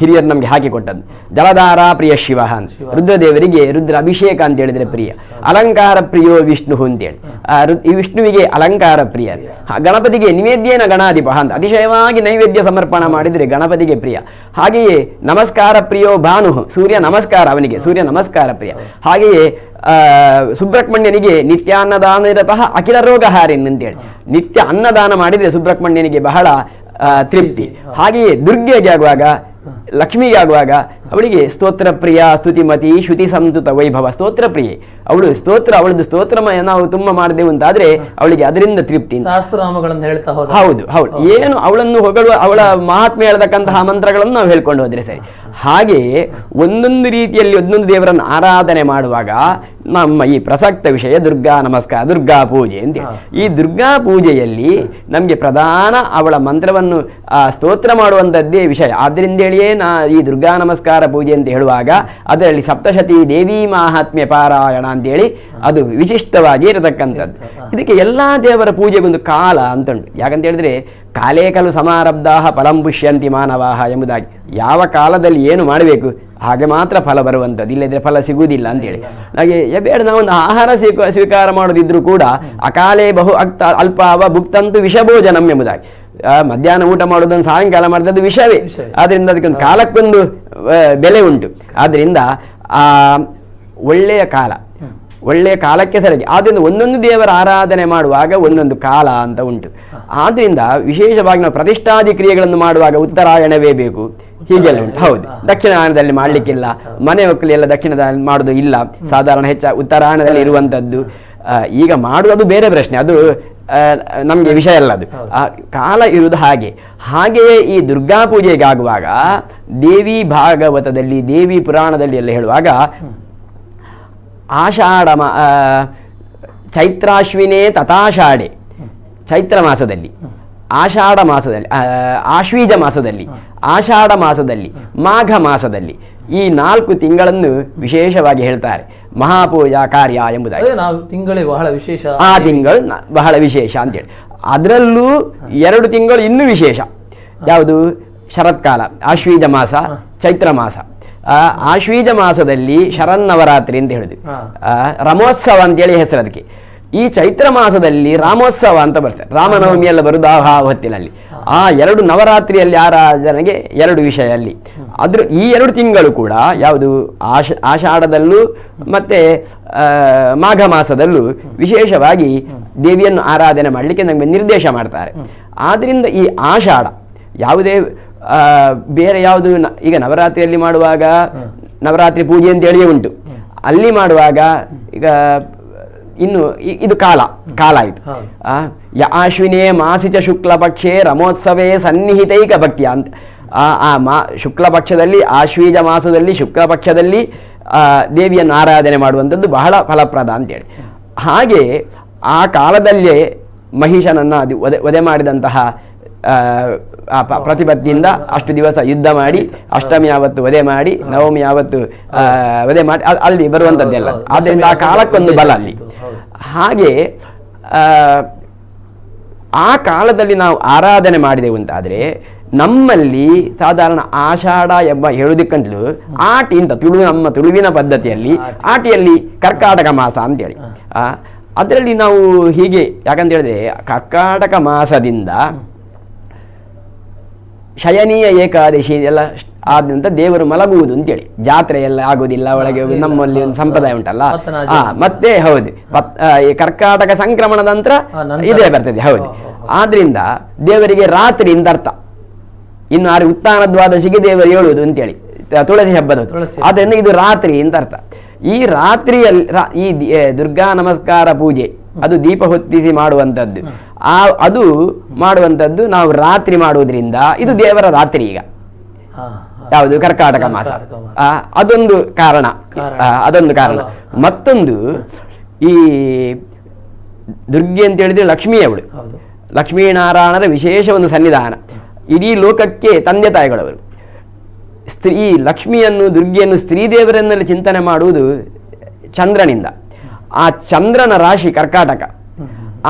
ಹಿರಿಯರು ನಮ್ಗೆ ಹಾಕಿಕೊಟ್ಟದ್ದು. ಜಲಧಾರ ಪ್ರಿಯ ಶಿವ ಅಂತ, ರುದ್ರದೇವರಿಗೆ ರುದ್ರ ಅಭಿಷೇಕ ಅಂತ ಹೇಳಿದ್ರೆ ಪ್ರಿಯ. ಅಲಂಕಾರ ಪ್ರಿಯೋ ವಿಷ್ಣು ಅಂತೇಳಿ ಈ ವಿಷ್ಣುವಿಗೆ ಅಲಂಕಾರ ಪ್ರಿಯ. ಗಣಪತಿಗೆ ನಿವೇದ್ಯೇನ ಗಣಾಧಿಪ ಅಂತ, ಅತಿಶಯವಾಗಿ ನೈವೇದ್ಯ ಸಮರ್ಪಣ ಮಾಡಿದ್ರೆ ಗಣಪತಿಗೆ ಪ್ರಿಯ. ಹಾಗೆಯೇ ನಮಸ್ಕಾರ ಪ್ರಿಯೋ ಭಾನು, ಸೂರ್ಯ ನಮಸ್ಕಾರ ಅವನಿಗೆ, ಸೂರ್ಯ ನಮಸ್ಕಾರ ಪ್ರಿಯ. ಹಾಗೆಯೇ ಸುಬ್ರಹ್ಮಣ್ಯನಿಗೆ ನಿತ್ಯಾನ್ನದಾನರತಃ ಅಖಿಲ ರೋಗಹಾರಿನ್ ಅಂತೇಳಿ, ನಿತ್ಯ ಅನ್ನದಾನ ಮಾಡಿದ್ರೆ ಸುಬ್ರಹ್ಮಣ್ಯನಿಗೆ ಬಹಳ ತೃಪ್ತಿ. ಹಾಗೆಯೇ ದುರ್ಗೆಗೆ ಆಗುವಾಗ, ಲಕ್ಷ್ಮಿಗೆ ಆಗುವಾಗ ಅವಳಿಗೆ ಸ್ತೋತ್ರ ಪ್ರಿಯ, ಸ್ತುತಿಮತಿ, ಶ್ರುತಿ ಸಂತುತ ವೈಭವ, ಸ್ತೋತ್ರ ಪ್ರಿಯೆ. ಅವಳದು ಸ್ತೋತ್ರಮಯ ನಾವು ತುಂಬಾ ಮಾಡಿದೆವು ಅಂತಾದ್ರೆ ಅವಳಿಗೆ ಅದರಿಂದ ತೃಪ್ತಿ. ಸಹಸ್ರನಾಮಗಳನ್ನು ಹೇಳ್ತಾ ಹೋದ. ಹೌದು. ಏನು ಅವಳನ್ನು ಹೊಗಳುವ, ಅವಳ ಮಹಾತ್ಮೆ ಹೇಳ್ತಕ್ಕಂತಹ ಮಂತ್ರಗಳನ್ನು ನಾವು ಹೇಳ್ಕೊಂಡು ಹೋದ್ರೆ ಸರಿ. ಹಾಗೆಯೇ ಒಂದೊಂದು ರೀತಿಯಲ್ಲಿ ಒಂದೊಂದು ದೇವರನ್ನು ಆರಾಧನೆ ಮಾಡುವಾಗ ನಮ್ಮ ಈ ಪ್ರಸಕ್ತ ವಿಷಯ ದುರ್ಗಾ ನಮಸ್ಕಾರ, ದುರ್ಗಾ ಪೂಜೆ ಅಂತ. ಈ ದುರ್ಗಾ ಪೂಜೆಯಲ್ಲಿ ನಮಗೆ ಪ್ರಧಾನ ಅವಳ ಮಂತ್ರವನ್ನು ಸ್ತೋತ್ರ ಮಾಡುವಂಥದ್ದೇ ವಿಷಯ. ಆದ್ರಿಂದ ಹೇಳಿಯೇ ಈ ದುರ್ಗಾ ನಮಸ್ಕಾರ ಪೂಜೆ ಅಂತ ಹೇಳುವಾಗ ಅದರಲ್ಲಿ ಸಪ್ತಶತಿ ದೇವಿ ಮಾಹಾತ್ಮ್ಯ ಪಾರಾಯಣ ಅಂತೇಳಿ ಅದು ವಿಶಿಷ್ಟವಾಗಿ ಇರತಕ್ಕಂಥದ್ದು. ಇದಕ್ಕೆ ಎಲ್ಲಾ ದೇವರ ಪೂಜೆಗೊಂದು ಕಾಲ ಅಂತುಂಟು. ಯಾಕಂತ ಹೇಳಿದ್ರೆ ಕಾಲೇ ಕಲು ಸಮಾರಬ್ಧಾಹ ಫಲಂ ಪುಷ್ಯಂತಿ ಮಾನವಾಹ ಎಂಬುದಾಗಿ, ಯಾವ ಕಾಲದಲ್ಲಿ ಏನು ಮಾಡಬೇಕು ಹಾಗೆ ಮಾತ್ರ ಫಲ ಬರುವಂಥದ್ದು, ಇಲ್ಲದ್ರೆ ಫಲ ಸಿಗುವುದಿಲ್ಲ ಅಂತೇಳಿ. ಹಾಗೆ ಬೇಡ ನಾವೊಂದು ಆಹಾರ ಸ್ವೀಕಾರ ಮಾಡೋದಿದ್ರು ಕೂಡ ಅಕಾಲೇ ಬಹು ಅಲ್ಪಾವ ಭುಕ್ತಂತು ವಿಷಭೋಜನಂ ಎಂಬುದಾಗಿ, ಮಧ್ಯಾಹ್ನ ಊಟ ಮಾಡೋದನ್ನು ಸಾಯಂಕಾಲ ಮಾಡಿದದ್ದು ವಿಷವೇ. ಆದ್ರಿಂದ ಅದಕ್ಕೊಂದು ಕಾಲಕ್ಕೊಂದು ಬೆಲೆ ಉಂಟು. ಆದ್ರಿಂದ ಒಳ್ಳೆಯ ಕಾಲ, ಒಳ್ಳೆಯ ಕಾಲಕ್ಕೆ ಸರಿಯಾಗಿ. ಆದ್ರಿಂದ ಒಂದೊಂದು ದೇವರ ಆರಾಧನೆ ಮಾಡುವಾಗ ಒಂದೊಂದು ಕಾಲ ಅಂತ ಉಂಟು. ಆದ್ರಿಂದ ವಿಶೇಷವಾಗಿ ನಾವು ಪ್ರತಿಷ್ಠಾದಿ ಕ್ರಿಯೆಗಳನ್ನು ಮಾಡುವಾಗ ಉತ್ತರಾಯಣವೇ ಬೇಕು, ಹೀಗೆಲ್ಲ ಉಂಟು. ಹೌದು, ದಕ್ಷಿಣಾಯನದಲ್ಲಿ ಮಾಡ್ಲಿಕ್ಕಿಲ್ಲ, ಮನೆ ಒಕ್ಕಲಿ ಎಲ್ಲ ದಕ್ಷಿಣದಲ್ಲಿ ಮಾಡುದು ಇಲ್ಲ, ಸಾಧಾರಣ ಉತ್ತರಾಯಣದಲ್ಲಿ ಇರುವಂತದ್ದು. ಈಗ ಮಾಡುವುದು ಬೇರೆ ಪ್ರಶ್ನೆ, ಅದು ನಮ್ಗೆ ವಿಷಯ ಅಲ್ಲ. ಅದು ಕಾಲ ಇರುವುದು ಹಾಗೆಯೇ ಈ ದುರ್ಗಾ ಪೂಜೆಗಾಗುವಾಗ ದೇವಿ ಭಾಗವತದಲ್ಲಿ, ದೇವಿ ಪುರಾಣದಲ್ಲಿ ಎಲ್ಲ ಹೇಳುವಾಗ ಆಷಾಢ ಚೈತ್ರಾಶ್ವಿನೇ ತಥಾಷಾಢೆ, ಚೈತ್ರ ಮಾಸದಲ್ಲಿ, ಆಷಾಢ ಮಾಸದಲ್ಲಿ, ಆಶ್ವೀಜ ಮಾಸದಲ್ಲಿ, ಆಷಾಢ ಮಾಸದಲ್ಲಿ, ಮಾಘ ಮಾಸದಲ್ಲಿ, ಈ 4 ತಿಂಗಳನ್ನು ವಿಶೇಷವಾಗಿ ಹೇಳ್ತಾರೆ ಮಹಾಪೂಜಾ ಕಾರ್ಯ ಎಂಬುದಾಗಿ. ತಿಂಗಳೇ ಬಹಳ ವಿಶೇಷ, ಆ ತಿಂಗಳು ಬಹಳ ವಿಶೇಷ ಅಂತೇಳಿ. ಅದರಲ್ಲೂ 2 ತಿಂಗಳು ಇನ್ನೂ ವಿಶೇಷ. ಯಾವುದು? ಶರತ್ಕಾಲ, ಆಶ್ವೀಜ ಮಾಸ, ಚೈತ್ರ ಮಾಸ. ಆಶ್ವೀಜ ಮಾಸದಲ್ಲಿ ಶರನ್ನವರಾತ್ರಿ ಅಂತ ಹೇಳುದು, ರಮೋತ್ಸವ ಅಂತೇಳಿ ಹೆಸರು ಅದಕ್ಕೆ. ಈ ಚೈತ್ರ ಮಾಸದಲ್ಲಿ ರಾಮೋತ್ಸವ ಅಂತ ಬರ್ತದೆ, ರಾಮನವಮಿ ಎಲ್ಲ ಬರುದು ಆ ಹೊತ್ತಿನಲ್ಲಿ. ಆ 2 ನವರಾತ್ರಿಯಲ್ಲಿ ಆರಾಧನೆಗೆ 2 ವಿಷಯ ಅಲ್ಲಿ. ಈ 2 ತಿಂಗಳು ಕೂಡ ಯಾವುದು ಆಷಾಢದಲ್ಲೂ ಮತ್ತೆ ಮಾಘ ಮಾಸದಲ್ಲೂ ವಿಶೇಷವಾಗಿ ದೇವಿಯನ್ನು ಆರಾಧನೆ ಮಾಡಲಿಕ್ಕೆ ನಮಗೆ ನಿರ್ದೇಶ ಮಾಡ್ತಾರೆ. ಆದ್ರಿಂದ ಈ ಆಷಾಢ ಯಾವುದೇ ಬೇರೆ ಯಾವುದು, ಈಗ ನವರಾತ್ರಿಯಲ್ಲಿ ಮಾಡುವಾಗ ನವರಾತ್ರಿ ಪೂಜೆ ಅಂತ ಹೇಳಿಯೇ ಉಂಟು, ಅಲ್ಲಿ ಮಾಡುವಾಗ ಈಗ ಇನ್ನು ಇದು ಕಾಲ ಆಯಿತು. ಆಶ್ವಿನೇ ಮಾಸಿಚ ಶುಕ್ಲ ಪಕ್ಷೇ ರಮೋತ್ಸವೇ ಸನ್ನಿಹಿತೈಕ ಭಕ್ತಿಯ ಅಂತ. ಶುಕ್ಲ ಪಕ್ಷದಲ್ಲಿ, ಆಶ್ವೀಜ ಮಾಸದಲ್ಲಿ ಶುಕ್ಲ ಪಕ್ಷದಲ್ಲಿ ದೇವಿಯನ್ನು ಆರಾಧನೆ ಮಾಡುವಂಥದ್ದು ಬಹಳ ಫಲಪ್ರದ ಅಂತೇಳಿ. ಹಾಗೆ ಆ ಕಾಲದಲ್ಲೇ ಮಹಿಷನನ್ನು ವಧೆ ಮಾಡಿದಂತಹ ಪ್ರತಿಪತ್ತಿಯಿಂದ ಅಷ್ಟು ದಿವಸ ಯುದ್ಧ ಮಾಡಿ, ಅಷ್ಟಮಿ ಯಾವತ್ತು ವಧೆ ಮಾಡಿ, ನವಮಿ ಯಾವತ್ತು ವಧೆ ಮಾಡಿ ಅಲ್ಲಿ ಬರುವಂಥದ್ದೆಲ್ಲ. ಆದ್ದರಿಂದ ಆ ಕಾಲಕ್ಕೊಂದು ಬಲ ಅಲ್ಲಿ. ಹಾಗೆ ಆ ಕಾಲದಲ್ಲಿ ನಾವು ಆರಾಧನೆ ಮಾಡಿದೆವು ಅಂತಾದರೆ ನಮ್ಮಲ್ಲಿ ಸಾಧಾರಣ ಆಷಾಢ ಎಂಬ ಹೇಳುವುದಕ್ಕಂತಲೂ ಆಟಿ ಅಂತ ನಮ್ಮ ತುಳುವಿನ ಪದ್ಧತಿಯಲ್ಲಿ ಆಟಿಯಲ್ಲಿ ಕರ್ಕಾಟಕ ಮಾಸ ಅಂತೇಳಿ ಅದರಲ್ಲಿ ನಾವು ಹೀಗೆ, ಯಾಕಂತ ಹೇಳಿದ್ರೆ ಕರ್ಕಾಟಕ ಮಾಸದಿಂದ ಶಯನೀಯ ಏಕಾದಶಿ ಎಲ್ಲ ಆದಂತ ದೇವರು ಮಲಗುವುದು ಅಂತೇಳಿ, ಜಾತ್ರೆ ಎಲ್ಲ ಆಗುವುದಿಲ್ಲ ಒಳಗೆ. ನಮ್ಮಲ್ಲಿ ಒಂದು ಸಂಪ್ರದಾಯ ಉಂಟಲ್ಲ, ಮತ್ತೆ ಹೌದು, ಈ ಕರ್ಕಾಟಕ ಸಂಕ್ರಮಣದ ನಂತರ ಇದೇ ಬರ್ತದೆ. ಹೌದು, ಆದ್ರಿಂದ ದೇವರಿಗೆ ರಾತ್ರಿ ಅಂತ ಅರ್ಥ. ಇನ್ನು ಉತ್ಥಾನ ದ್ವಾದಶಿಗೆ ದೇವರು ಹೇಳುವುದು ಅಂತೇಳಿ ತುಳಸಿ ಹಬ್ಬದ, ಆದ್ದರಿಂದ ಇದು ರಾತ್ರಿ ಅಂತ ಅರ್ಥ. ಈ ರಾತ್ರಿಯಲ್ಲಿ ಈ ದುರ್ಗಾ ನಮಸ್ಕಾರ ಪೂಜೆ ಅದು ದೀಪ ಹೊತ್ತಿಸಿ ಮಾಡುವಂಥದ್ದು, ಅದು ಮಾಡುವಂಥದ್ದು ನಾವು ರಾತ್ರಿ ಮಾಡುವುದರಿಂದ ಇದು ದೇವರ ರಾತ್ರಿ. ಈಗ ಯಾವುದು? ಕರ್ಕಾಟಕ ಮಾಸ. ಅದೊಂದು ಕಾರಣ, ಅದೊಂದು ಕಾರಣ. ಮತ್ತೊಂದು, ಈ ದುರ್ಗೆ ಅಂತ ಹೇಳಿದ್ರೆ ಲಕ್ಷ್ಮಿಯವಳು, ಲಕ್ಷ್ಮೀನಾರಾಯಣರ ವಿಶೇಷ ಒಂದು ಸನ್ನಿಧಾನ. ಇಡೀ ಲೋಕಕ್ಕೆ ತಂದೆ ತಾಯಿಗಳವರು. ಸ್ತ್ರೀ ಲಕ್ಷ್ಮಿಯನ್ನು, ದುರ್ಗೆಯನ್ನು, ಸ್ತ್ರೀ ದೇವರನ್ನಲ್ಲಿ ಚಿಂತನೆ ಮಾಡುವುದು ಚಂದ್ರನಿಂದ. ಆ ಚಂದ್ರನ ರಾಶಿ ಕರ್ಕಾಟಕ,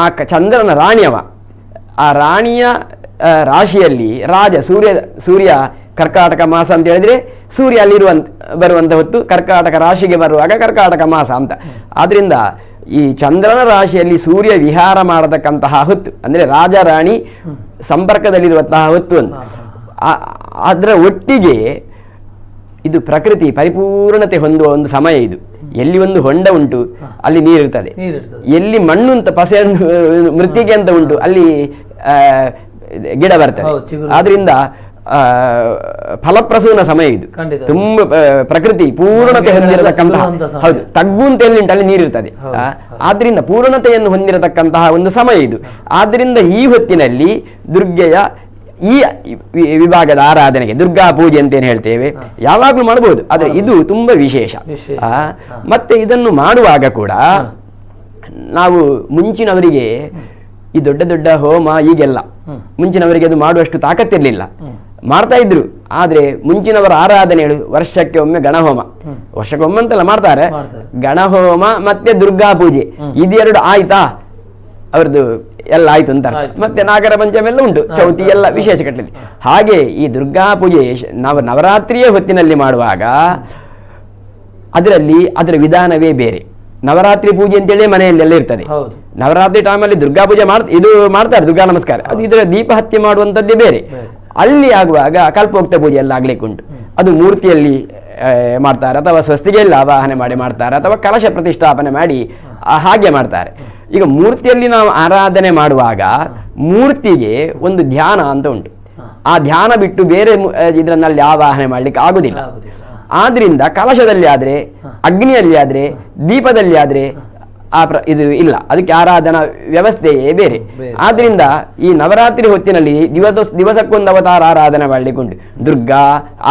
ಆ ಚಂದ್ರನ ರಾಣಿಯವ. ಆ ರಾಣಿಯ ರಾಶಿಯಲ್ಲಿ ರಾಜ ಸೂರ್ಯ ಕರ್ಕಾಟಕ ಮಾಸ ಅಂತ ಹೇಳಿದ್ರೆ ಸೂರ್ಯ ಅಲ್ಲಿರುವಂತ ಬರುವಂತ ಹೊತ್ತು ಕರ್ಕಾಟಕ ರಾಶಿಗೆ ಬರುವಾಗ ಕರ್ಕಾಟಕ ಮಾಸ ಅಂತ. ಆದ್ರಿಂದ ಈ ಚಂದ್ರನ ರಾಶಿಯಲ್ಲಿ ಸೂರ್ಯ ವಿಹಾರ ಮಾಡತಕ್ಕಂತಹ ಹೊತ್ತು ಅಂದ್ರೆ ರಾಜ ರಾಣಿ ಸಂಪರ್ಕದಲ್ಲಿರುವಂತಹ ಹೊತ್ತು ಅಂತ. ಅದರ ಒಟ್ಟಿಗೆ ಇದು ಪ್ರಕೃತಿ ಪರಿಪೂರ್ಣತೆ ಹೊಂದುವ ಒಂದು ಸಮಯ ಇದು. ಎಲ್ಲಿ ಒಂದು ಹೊಂಡ ಉಂಟು ಅಲ್ಲಿ ನೀರಿರ್ತದೆ, ಎಲ್ಲಿ ಮಣ್ಣು ಅಂತ ಪಸೆ ಮೃತ್ತಿಗೆ ಅಂತ ಉಂಟು ಅಲ್ಲಿ ಗಿಡ ಬರ್ತದೆ. ಆದ್ರಿಂದ ಫಲಪ್ರಸೂನ ಸಮಯ ಇದು. ತುಂಬಾ ಪ್ರಕೃತಿ ಪೂರ್ಣತೆ ಹೊಂದಿರತಕ್ಕಂತಹ, ಹೌದು, ತಗ್ಗು ಅಂತ ಎಲ್ಲಿ ಉಂಟು ಅಲ್ಲಿ ನೀರಿರ್ತದೆ. ಆದ್ರಿಂದ ಪೂರ್ಣತೆಯನ್ನು ಹೊಂದಿರತಕ್ಕಂತಹ ಒಂದು ಸಮಯ ಇದು. ಆದ್ರಿಂದ ಈ ಹೊತ್ತಿನಲ್ಲಿ ದುರ್ಗೆಯ ಈ ವಿಭಾಗದ ಆರಾಧನೆಗೆ ದುರ್ಗಾ ಪೂಜೆ ಅಂತೇನು ಹೇಳ್ತೇವೆ, ಯಾವಾಗಲೂ ಮಾಡಬಹುದು. ಆದ್ರೆ ಇದು ತುಂಬಾ ವಿಶೇಷ. ಮತ್ತೆ ಇದನ್ನು ಮಾಡುವಾಗ ಕೂಡ ನಾವು ಮುಂಚಿನವರಿಗೆ ಈ ದೊಡ್ಡ ದೊಡ್ಡ ಹೋಮ ಈಗೆಲ್ಲ ಮುಂಚಿನವರಿಗೆ ಅದು ಮಾಡುವಷ್ಟು ತಾಕತ್ತಿರ್ಲಿಲ್ಲ, ಮಾಡ್ತಾ ಇದ್ರು. ಆದ್ರೆ ಮುಂಚಿನವರ ಆರಾಧನೆಗಳು ವರ್ಷಕ್ಕೆ ಒಮ್ಮೆ ಗಣಹೋಮ, ವರ್ಷಕ್ಕೆ ಒಮ್ಮೆ ಅಂತೆಲ್ಲ ಮಾಡ್ತಾರೆ, ಗಣಹೋಮ ಮತ್ತೆ ದುರ್ಗಾ ಪೂಜೆ ಇದೆರಡು ಆಯ್ತಾ ಅವ್ರದ್ದು ಎಲ್ಲ ಆಯ್ತು ಅಂತ. ಮತ್ತೆ ನಾಗರ ಪಂಚಮಿ ಎಲ್ಲ ಉಂಟು, ಚೌತಿ ಎಲ್ಲ ವಿಶೇಷ ಕಟ್ಟಲಿ. ಹಾಗೆ ಈ ದುರ್ಗಾ ಪೂಜೆ ನಾವು ನವರಾತ್ರಿಯ ಹೊತ್ತಿನಲ್ಲಿ ಮಾಡುವಾಗ ಅದರ ವಿಧಾನವೇ ಬೇರೆ. ನವರಾತ್ರಿ ಪೂಜೆ ಅಂತೇಳಿ ಮನೆಯಲ್ಲೆಲ್ಲ ಇರ್ತದೆ. ನವರಾತ್ರಿ ಟೈಮಲ್ಲಿ ದುರ್ಗಾ ಪೂಜೆ ಇದು ಮಾಡ್ತಾರೆ, ದುರ್ಗಾ ನಮಸ್ಕಾರ, ಅದು ಇದರ ದೀಪ ಹತ್ಯೆ ಮಾಡುವಂಥದ್ದೇ ಬೇರೆ. ಅಲ್ಲಿ ಆಗುವಾಗ ಕಲ್ಪೋಕ್ತ ಪೂಜೆ ಎಲ್ಲ ಆಗ್ಲಿಕ್ಕೆ ಉಂಟು, ಅದು ಮೂರ್ತಿಯಲ್ಲಿ ಮಾಡ್ತಾರೆ, ಅಥವಾ ಸ್ವಸ್ತಿಗೆಯಲ್ಲಿ ಆವಾಹನೆ ಮಾಡಿ ಮಾಡ್ತಾರೆ, ಅಥವಾ ಕಲಶ ಪ್ರತಿಷ್ಠಾಪನೆ ಮಾಡಿ ಹಾಗೆ ಮಾಡ್ತಾರೆ. ಈಗ ಮೂರ್ತಿಯಲ್ಲಿ ನಾವು ಆರಾಧನೆ ಮಾಡುವಾಗ ಮೂರ್ತಿಗೆ ಒಂದು ಧ್ಯಾನ ಅಂತ ಉಂಟು. ಆ ಧ್ಯಾನ ಬಿಟ್ಟು ಬೇರೆ ಇದರಲ್ಲಿ ಆವಾಹನೆ ಮಾಡ್ಲಿಕ್ಕೆ ಆಗುದಿಲ್ಲ. ಆದ್ರಿಂದ ಕಲಶದಲ್ಲಿ ಆದ್ರೆ, ಅಗ್ನಿಯಲ್ಲಿ ಆದ್ರೆ, ದೀಪದಲ್ಲಿ ಆದ್ರೆ ಇದು ಇಲ್ಲ, ಅದಕ್ಕೆ ಆರಾಧನಾ ವ್ಯವಸ್ಥೆಯೇ ಬೇರೆ. ಆದ್ರಿಂದ ಈ ನವರಾತ್ರಿ ಹೊತ್ತಿನಲ್ಲಿ ದಿವಸಕ್ಕೊಂದು ಅವತಾರ ಆರಾಧನೆ ಮಾಡಲಿಕ್ಕುಂಟು. ದುರ್ಗಾ,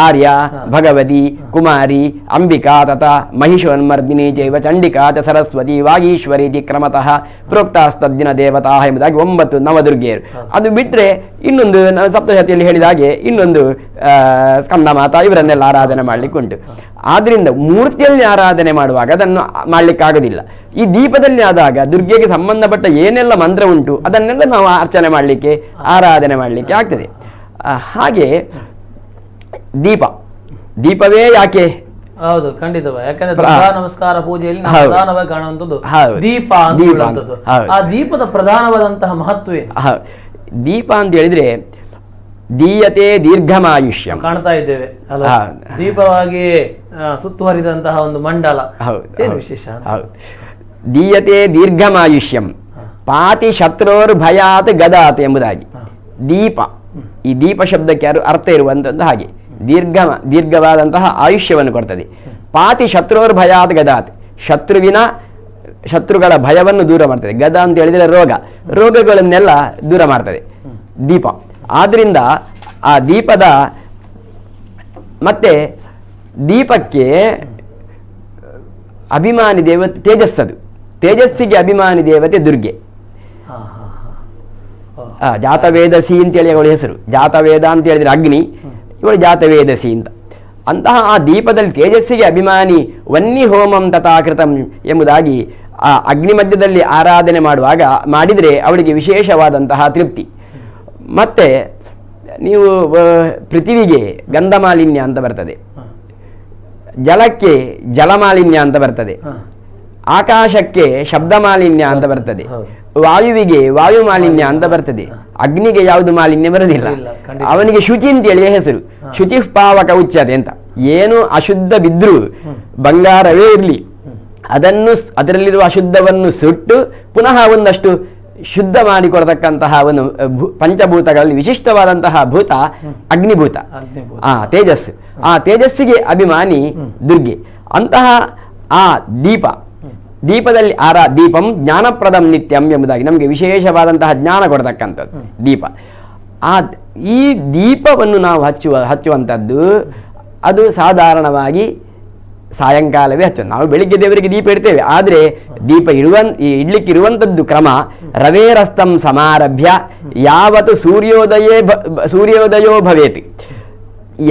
ಆರ್ಯ, ಭಗವತಿ, ಕುಮಾರಿ, ಅಂಬಿಕಾ ತಥಾ ಮಹಿಷೋನ್ಮರ್ದಿನಿ ಚೈವ ಚಂಡಿಕಾ ಚ ಸರಸ್ವತಿ ವಾಗೀಶ್ವರಿ ಇತಿ ಕ್ರಮತಃ ಪ್ರೋಕ್ತಾಸ್ತದ್ದಿನ ದೇವತಾ ಎಂಬುದಾಗಿ 9 ನವದುರ್ಗೆಯರು. ಅದು ಬಿಟ್ರೆ ಇನ್ನೊಂದು ಸಪ್ತಶತಿಯಲ್ಲಿ ಹೇಳಿದ ಹಾಗೆ ಇನ್ನೊಂದು ಸ್ಕಂದ ಮಾತಾ ಇವರನ್ನೆಲ್ಲ ಆರಾಧನೆ ಮಾಡ್ಲಿಕ್ಕುಂಟು. ಆದ್ರಿಂದ ಮೂರ್ತಿಯಲ್ಲಿ ಆರಾಧನೆ ಮಾಡುವಾಗ ಅದನ್ನು ಮಾಡ್ಲಿಕ್ಕಾಗೋದಿಲ್ಲ. ಈ ದೀಪದಲ್ಲಿ ಆದಾಗ ದುರ್ಗೆಗೆ ಸಂಬಂಧಪಟ್ಟ ಏನೆಲ್ಲ ಮಂತ್ರ ಉಂಟು ಅದನ್ನೆಲ್ಲ ನಾವು ಅರ್ಚನೆ ಮಾಡಲಿಕ್ಕೆ, ಆರಾಧನೆ ಮಾಡಲಿಕ್ಕೆ ಆಗ್ತದೆ. ಹಾಗೆ ದೀಪವೇ ಯಾಕೆ? ಹೌದು, ಖಂಡಿತವಾಗಿ. ಯಾಕಂದ್ರೆ ದುರ್ಗಾ ನಮಸ್ಕಾರ ಪೂಜೆಯಲ್ಲಿ ನಾವು ಪ್ರಧಾನವಾಗಿ ಕಾಣುವಂಥದ್ದು ದೀಪ ಅಂತ ಹೇಳುವಂಥದ್ದು. ಆ ದೀಪದ ಪ್ರಧಾನವಾದಂತಹ ಮಹತ್ವ ಏನು? ದೀಪ ಅಂತ ಹೇಳಿದ್ರೆ ದೀಯತೆ ದೀರ್ಘಮಾಯುಷ್ಯಂ ಕಾಣ್ತಾ ಇದ್ದೇವೆ ಅಲ್ಲ, ದೀಪವಾಗಿ ಸುತ್ತುವರಿದಂತಹ ಒಂದು ಮಂಡಲ. ಏನು ವಿಶೇಷ? ದೀಯತೆ ದೀರ್ಘಮಾಯುಷ್ಯಂ ಪಾತಿ ಶತ್ರೋರ್ ಭಯಾತ್ ಗದಾತ್ ಎಂಬುದಾಗಿ ದೀಪ, ಈ ದೀಪ ಶಬ್ದಕ್ಕೆ ಅರ್ಥ ಇರುವಂತದ್ದು ಹಾಗೆ ದೀರ್ಘವಾದಂತಹ ಆಯುಷ್ಯವನ್ನು ಕೊಡ್ತದೆ. ಪಾತಿ ಶತ್ರೋರ್ ಭಯಾತ್ ಗದಾತ್, ಶತ್ರುಗಳ ಭಯವನ್ನು ದೂರ ಮಾಡ್ತದೆ. ಗದ ಅಂತ ಹೇಳಿದ್ರೆ ರೋಗಗಳನ್ನೆಲ್ಲ ದೂರ ಮಾಡ್ತದೆ ದೀಪ. ಆದ್ರಿಂದ ಆ ದೀಪದ ಮತ್ತೆ ದೀಪಕ್ಕೆ ಅಭಿಮಾನಿ ದೇವತೆ ತೇಜಸ್ಸದು, ತೇಜಸ್ಸಿಗೆ ಅಭಿಮಾನಿ ದೇವತೆ ದುರ್ಗೆ. ಜಾತವೇದಸಿ ಅಂತೇಳಿ ಅವಳ ಹೆಸರು. ಜಾತವೇದ ಅಂತ ಹೇಳಿದ್ರೆ ಅಗ್ನಿ, ಇವಳು ಜಾತವೇದಸಿ ಅಂತ. ಅಂತಹ ಆ ದೀಪದಲ್ಲಿ ತೇಜಸ್ಸಿಗೆ ಅಭಿಮಾನಿ ವನ್ನಿ ಹೋಮಂ ತಥಾಕೃತಂ ಎಂಬುದಾಗಿ ಆ ಅಗ್ನಿ ಮಧ್ಯದಲ್ಲಿ ಆರಾಧನೆ ಮಾಡಿದರೆ ಅವಳಿಗೆ ವಿಶೇಷವಾದಂತಹ ತೃಪ್ತಿ. ಮತ್ತೆ ನೀವು ಪೃಥ್ವಿಗೆ ಗಂಧಮಾಲಿನ್ಯ ಅಂತ ಬರ್ತದೆ, ಜಲಕ್ಕೆ ಜಲಮಾಲಿನ್ಯ ಅಂತ ಬರ್ತದೆ, ಆಕಾಶಕ್ಕೆ ಶಬ್ದ ಮಾಲಿನ್ಯ ಅಂತ ಬರ್ತದೆ, ವಾಯುವಿಗೆ ವಾಯು ಮಾಲಿನ್ಯ ಅಂತ ಬರ್ತದೆ. ಅಗ್ನಿಗೆ ಯಾವುದು ಮಾಲಿನ್ಯ ಬರೋದಿಲ್ಲ. ಅವನಿಗೆ ಶುಚಿ ಅಂತೇಳಿ ಹೆಸರು. ಶುಚಿ ಪಾವಕ ಉಚ್ಯತೆ ಅಂತ. ಏನು ಅಶುದ್ಧ ಬಿದ್ದರೂ ಬಂಗಾರವೇ ಇರಲಿ, ಅದರಲ್ಲಿರುವ ಅಶುದ್ಧವನ್ನು ಸುಟ್ಟು ಪುನಃ ಒಂದಷ್ಟು ಶುದ್ಧ ಮಾಡಿಕೊಡತಕ್ಕಂತಹ ಒಂದು ಪಂಚಭೂತಗಳಲ್ಲಿ ವಿಶಿಷ್ಟವಾದಂತಹ ಭೂತ ಅಗ್ನಿಭೂತ, ತೇಜಸ್ಸು. ಆ ತೇಜಸ್ಸಿಗೆ ಅಭಿಮಾನಿ ದುರ್ಗೆ. ಅಂತಹ ಆ ದೀಪದಲ್ಲಿ ದೀಪಂ ಜ್ಞಾನಪ್ರದಂ ನಿತ್ಯಂ ಎಂಬುದಾಗಿ ನಮಗೆ ವಿಶೇಷವಾದಂತಹ ಜ್ಞಾನ ಕೊಡತಕ್ಕಂಥದ್ದು ದೀಪ. ಈ ದೀಪವನ್ನು ನಾವು ಹಚ್ಚುವಂಥದ್ದು ಅದು ಸಾಧಾರಣವಾಗಿ ಸಾಯಂಕಾಲವೇ ಹಚ್ಚೋದು. ನಾವು ಬೆಳಿಗ್ಗೆ ದೇವರಿಗೆ ದೀಪ ಇಡ್ತೇವೆ, ಆದರೆ ದೀಪ ಇಡ್ಲಿಕ್ಕಿರುವಂಥದ್ದು ಕ್ರಮ ರವೇರಸ್ತಂ ಸಮಾರಭ್ಯ ಯಾವತ್ತು ಸೂರ್ಯೋದಯೋ ಭವೇತ್